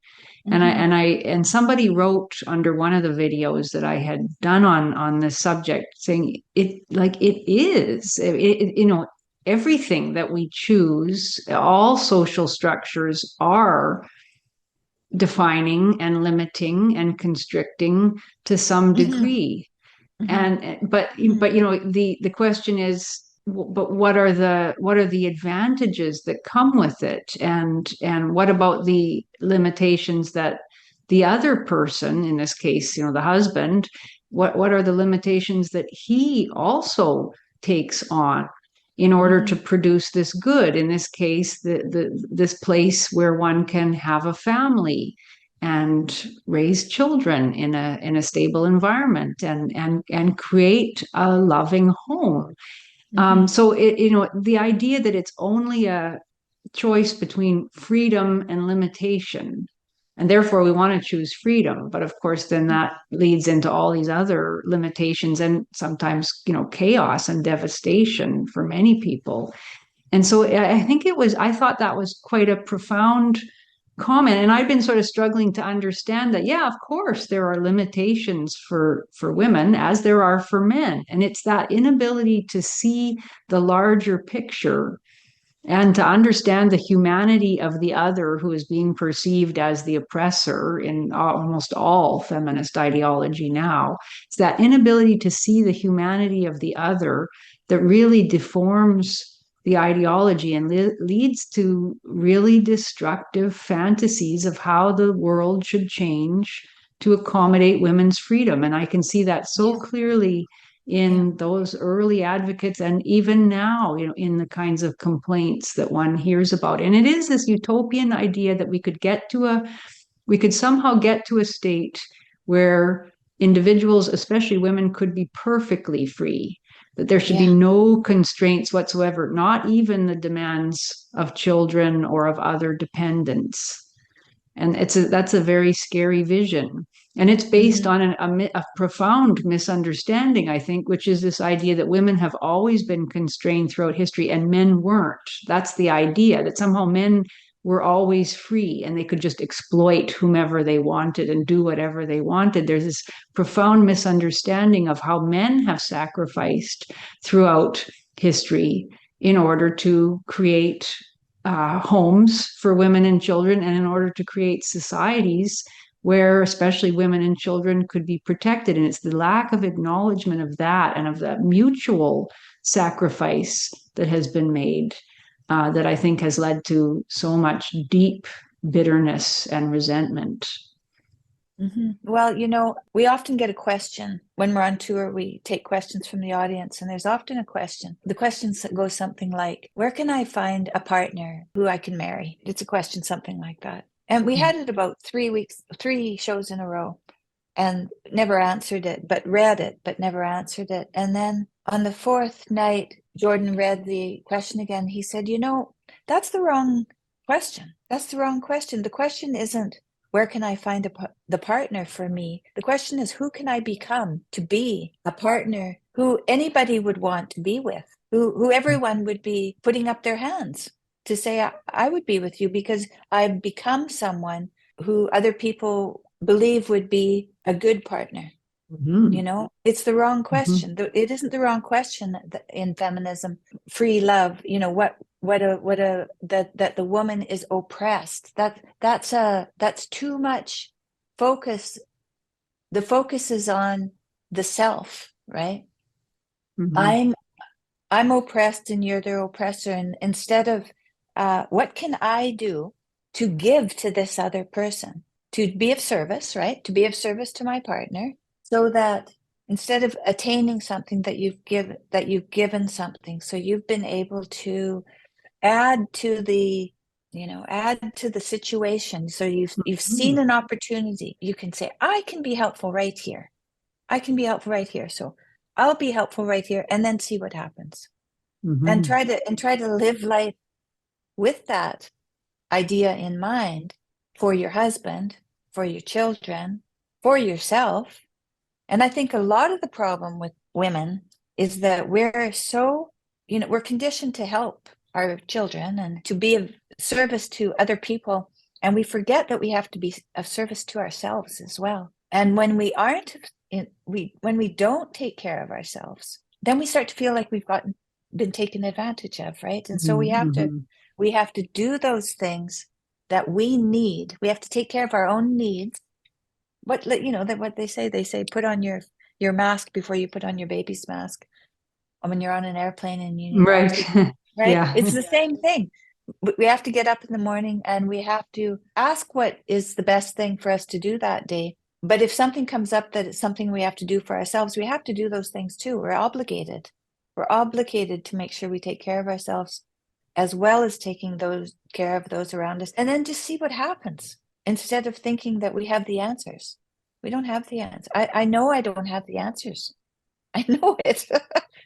And somebody wrote under one of the videos that I had done on this subject, saying it is, everything that we choose, all social structures are defining and limiting and constricting to some degree. But the question is, but what are the advantages that come with it, and what about the limitations that the other person, in this case, the husband, what are the limitations that he also takes on? in order to produce this good. In this case, this place where one can have a family and raise children in a stable environment and create a loving home. So the idea that it's only a choice between freedom and limitation, and therefore we want to choose freedom, but of course then that leads into all these other limitations and sometimes chaos and devastation for many people. And so I thought that was quite a profound comment. And I've been sort of struggling to understand that, yeah, of course, there are limitations for women as there are for men. And it's that inability to see the larger picture and to understand the humanity of the other who is being perceived as the oppressor in almost all feminist ideology now. It's that inability to see the humanity of the other that really deforms the ideology and leads to really destructive fantasies of how the world should change to accommodate women's freedom. And I can see that so clearly in those early advocates, and even now, in the kinds of complaints that one hears about. And it is this utopian idea that we could somehow get to a state where individuals, especially women, could be perfectly free, that there should be no constraints whatsoever, not even the demands of children or of other dependents. And that's a very scary vision. And it's based on a profound misunderstanding, I think, which is this idea that women have always been constrained throughout history and men weren't. That's the idea, that somehow men were always free and they could just exploit whomever they wanted and do whatever they wanted. There's this profound misunderstanding of how men have sacrificed throughout history in order to create homes for women and children, and in order to create societies where especially women and children could be protected. And it's the lack of acknowledgement of that and of that mutual sacrifice that has been made that I think has led to so much deep bitterness and resentment. Well, we often get a question when we're on tour. We take questions from the audience, and there's often a question. The question goes something like, where can I find a partner who I can marry? It's a question something like that. And we had it about 3 shows in a row, and never answered it, but read it, but never answered it. And then on the fourth night, Jordan read the question again. He said, that's the wrong question. That's the wrong question. The question isn't, where can I find the partner for me? The question is, who can I become to be a partner who anybody would want to be with, who everyone would be putting up their hands to say, I would be with you because I've become someone who other people believe would be a good partner. It's the wrong question. It isn't the wrong question in feminism. Free love, that the woman is oppressed. That's too much focus. The focus is on the self, right? I'm oppressed and you're the oppressor. And instead of what can I do to give to this other person, to be of service, right? To be of service to my partner, so that instead of attaining something that you've given something, so you've been able to add to the situation. So you've seen an opportunity. You can say, I can be helpful right here. I can be helpful right here. So I'll be helpful right here, and then see what happens. And try to live life with that idea in mind for your husband, for your children, for yourself. And I think a lot of the problem with women is that we're so, we're conditioned to help our children and to be of service to other people. And we forget that we have to be of service to ourselves as well. And when we aren't, when we don't take care of ourselves, then we start to feel like we've been taken advantage of, right? And so we have to do those things that we need. We have to take care of our own needs. What they say, put on your mask before you put on your baby's mask. When you're on an airplane and you need oxygen, right? Yeah. It's the same thing. We have to get up in the morning and we have to ask what is the best thing for us to do that day. But if something comes up that it's something we have to do for ourselves, we have to do those things too. We're obligated. We're obligated to make sure we take care of ourselves as well as taking care of those around us, and then just see what happens instead of thinking that we have the answers. We don't have the answer. I know I don't have the answers. I know it.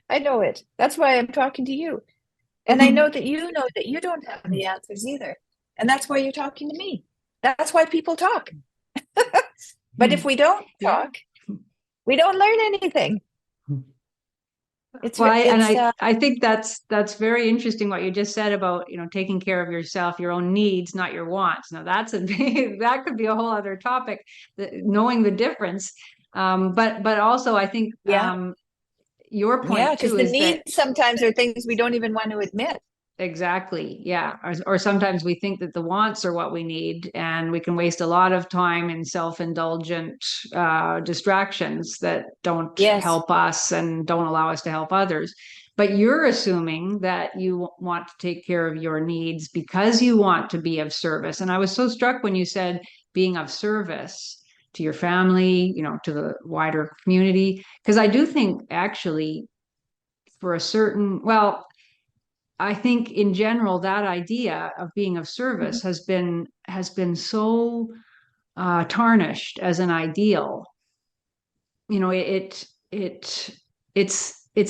I know it. That's why I'm talking to you. And I know that you don't have the answers either. And that's why you're talking to me. That's why people talk. But if we don't talk, we don't learn anything. I think that's very interesting what you just said about, taking care of yourself, your own needs, not your wants. Now that could be a whole other topic, knowing the difference. But also I think your point because too the is needs that sometimes are things we don't even want to admit. exactly, yeah. Or sometimes we think that the wants are what we need, and we can waste a lot of time in self-indulgent distractions that don't help us and don't allow us to help others. But you're assuming that you want to take care of your needs because you want to be of service. And I was so struck when you said being of service to your family, to the wider community, because I do think actually for a certain, well, I think in general that idea of being of service has been so tarnished as an ideal. It's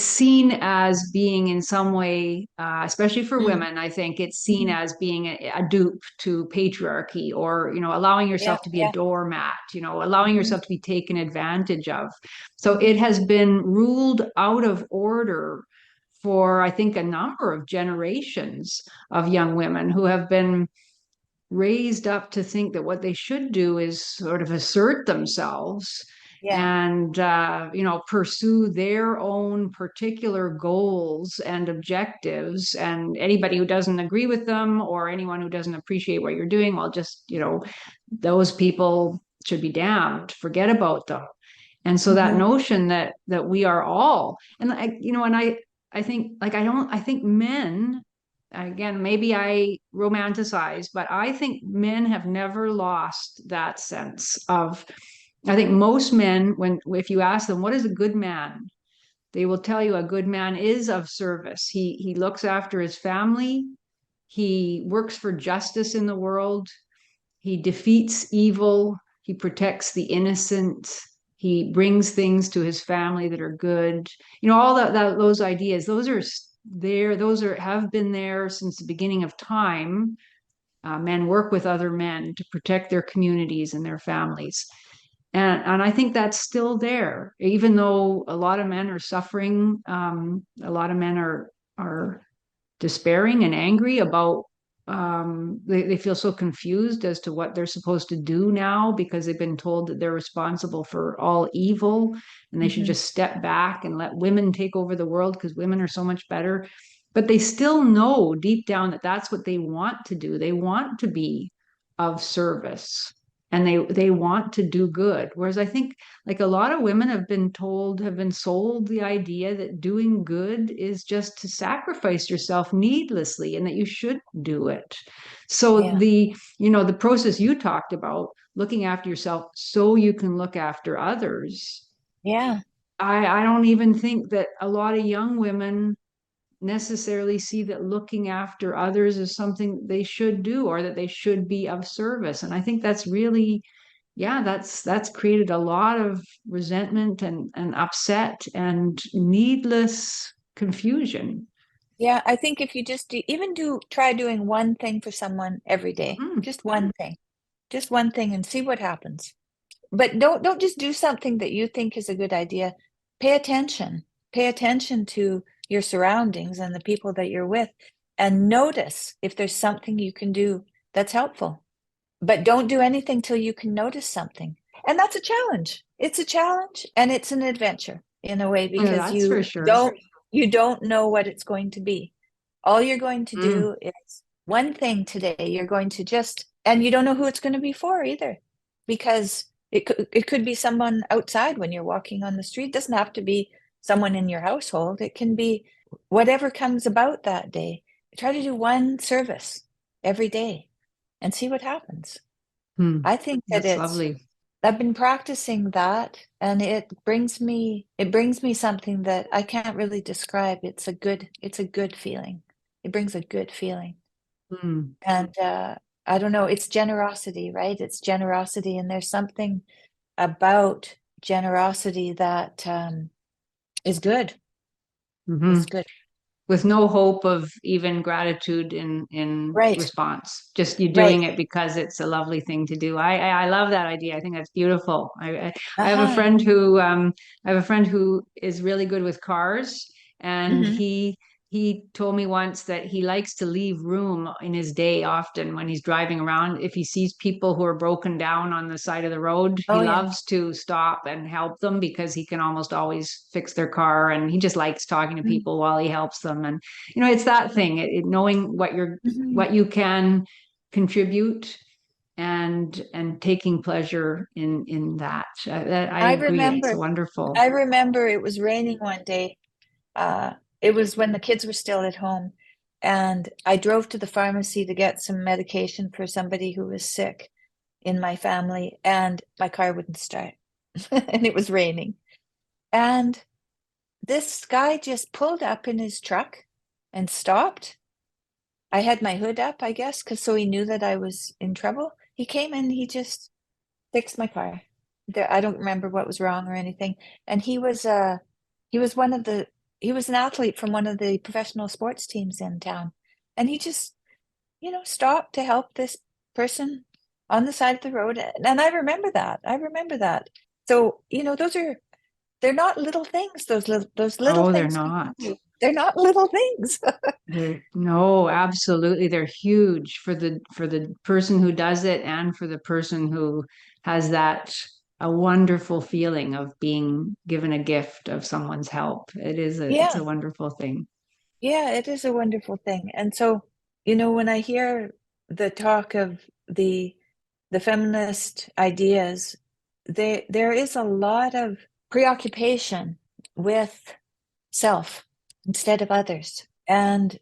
seen as being in some way, especially for women. I think it's seen as being a dupe to patriarchy, or allowing yourself to be a doormat. Allowing yourself to be taken advantage of. So it has been ruled out of order for, I think, a number of generations of young women who have been raised up to think that what they should do is sort of assert themselves and pursue their own particular goals and objectives, and anybody who doesn't agree with them or anyone who doesn't appreciate what you're doing, well, just those people should be damned, forget about them. And so that notion that we are all, and I think, I think men, again, maybe I romanticize, but I think men have never lost that sense of, I think most men, if you ask them, what is a good man? They will tell you a good man is of service. He looks after his family. He works for justice in the world. He defeats evil. He protects the innocent. He brings things to his family that are good. All those ideas, those are there. Those have been there since the beginning of time. Men work with other men to protect their communities and their families. And I think that's still there, even though a lot of men are suffering. A lot of men are despairing and angry about, they feel so confused as to what they're supposed to do now, because they've been told that they're responsible for all evil and they should just step back and let women take over the world because women are so much better. But they still know deep down that that's what they want to do. They want to be of service, and they want to do good. Whereas I think, like, a lot of women have been sold the idea that doing good is just to sacrifice yourself needlessly and that you should do it. So the process you talked about, looking after yourself so you can look after others. I don't even think that a lot of young women necessarily see that looking after others is something they should do, or that they should be of service. And I think that's really, that's created a lot of resentment and upset and needless confusion. I think if you just try doing one thing for someone every day, just one thing and see what happens. But don't just do something that you think is a good idea. Pay attention to your surroundings and the people that you're with, and notice if there's something you can do that's helpful. But don't do anything till you can notice something. And that's a challenge. It's a challenge, and it's an adventure in a way, because you don't know what it's going to be. All you're going to do is one thing today. You're going to and you don't know who it's going to be for either, because it could be someone outside when you're walking on the street. It doesn't have to be someone in your household. It can be whatever comes about that day. Try to do one service every day and see what happens. I think that's lovely. I've been practicing that, and it brings me something that I can't really describe. It's a good feeling. It brings a good feeling. Mm. And I don't know, it's generosity, right? It's generosity, and there's something about generosity that is good. Hmm. It's good. With no hope of even gratitude in Right. response. Just you Right. doing it because it's a lovely thing to do. I love that idea. I think that's beautiful. I have a Uh-huh. friend who I have a friend who is really good with cars, and Hmm. he told me once that he likes to leave room in his day often when he's driving around. If he sees people who are broken down on the side of the road, he Oh yeah. loves to stop and help them because he can almost always fix their car, and he just likes talking to Mm-hmm. people while he helps them. And it's that thing, knowing Mm-hmm. what you can contribute, and taking pleasure in that. I I agree. It's remember wonderful. I remember it was raining one day. Uh, it was when the kids were still at home, and I drove to the pharmacy to get some medication for somebody who was sick in my family, and my car wouldn't start, and it was raining. And this guy just pulled up in his truck and stopped. I had my hood up, I guess, because so he knew that I was in trouble. He came and he just fixed my car. I don't remember what was wrong or anything. And he was one of the he was an athlete from one of the professional sports teams in town. And he just, stopped to help this person on the side of the road. And I remember that. I remember that. So, they're not little things, those little Oh, they're things we not. do. They're not little things. No, absolutely. They're huge for the person who does it, and for the person who has that a wonderful feeling of being given a gift of someone's help. It's Yeah. a wonderful thing. Yeah, it is a wonderful thing. And so, when I hear the talk of the feminist ideas, there is a lot of preoccupation with self instead of others. And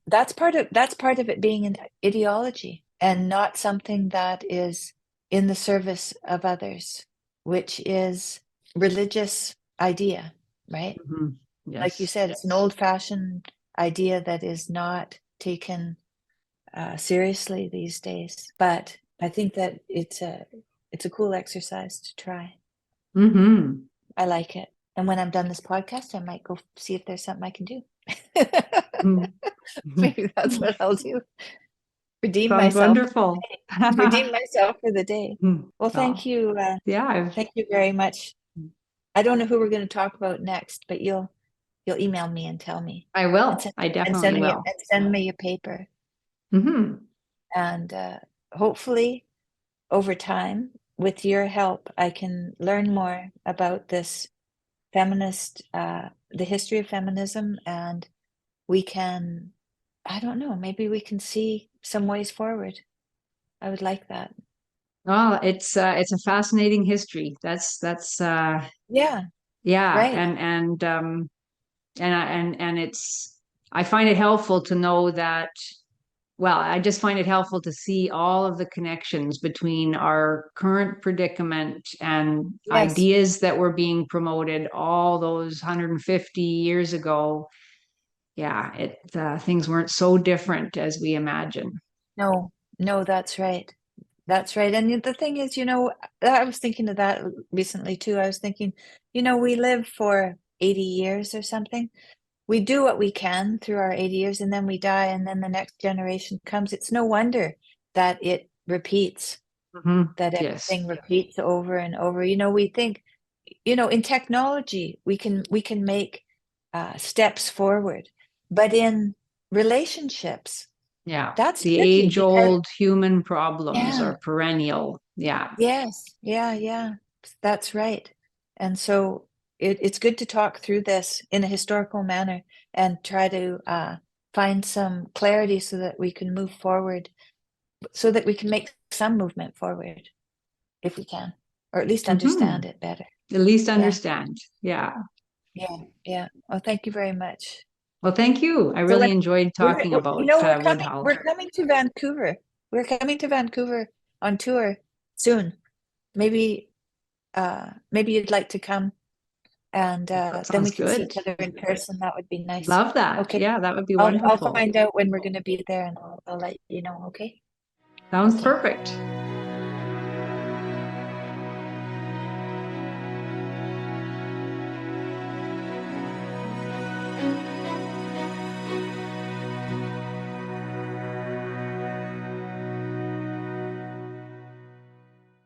that's part of it being an ideology and not something that is in the service of others, which is religious idea, right? Mhm. Like you Yes. said, it's an old-fashioned idea that is not taken seriously these days. But I think that it's a cool exercise to try. Hmm. I like it. And when I'm done this podcast, I might go see if there's something I can do. Maybe that's what I'll do. Redeem Sounds myself. wonderful. Redeem myself for the day. Well, thank Oh, you. yeah, Thank you very much. I don't know who we're going to talk about next, but you'll email me and tell me, I and will. send I and definitely send me will. and send me your paper. Hmm. And hopefully, over time, with your help, I can learn more about this the history of feminism, and we can, I don't know, maybe we can see some ways forward. I would like that. Oh, it's a fascinating history. That's Yeah, yeah, right. and it's I find it helpful to know that. Well, I just find it helpful to see all of the connections between our current predicament and Yes. ideas that were being promoted all those 150 years ago. Yeah, things weren't so different as we imagine. No, no, that's right. That's right. And the thing is, I was thinking of that recently too. I was thinking, we live for 80 years or something. We do what we can through our 80 years, and then we die, and then the next generation comes. It's no wonder that it repeats, Hmm. that Yes. everything repeats over and over. We think, in technology, we can make steps forward, but in relationships, Yeah. that's The tricky because age-old human problems yeah, are perennial. Yeah. yes, yeah, yeah, that's right. And so it's good to talk through this in a historical manner and try to find some clarity so that we can move forward, so that we can make some movement forward if we can, or at least Hmm. understand it better. At least Yeah, understand. Yeah. yeah, yeah. Well, thank you very much. Well, thank you. I So really when enjoyed talking about we're coming, Woodhull. we're coming to Vancouver. We're coming to Vancouver on tour soon. Maybe. maybe you'd like to come, and That then we sounds can see good. each other in person. That would be nice. Love that. Okay. Yeah, that would be I'll wonderful. find out when we're going to be there, and I'll let you know. Okay. Sounds Okay. perfect.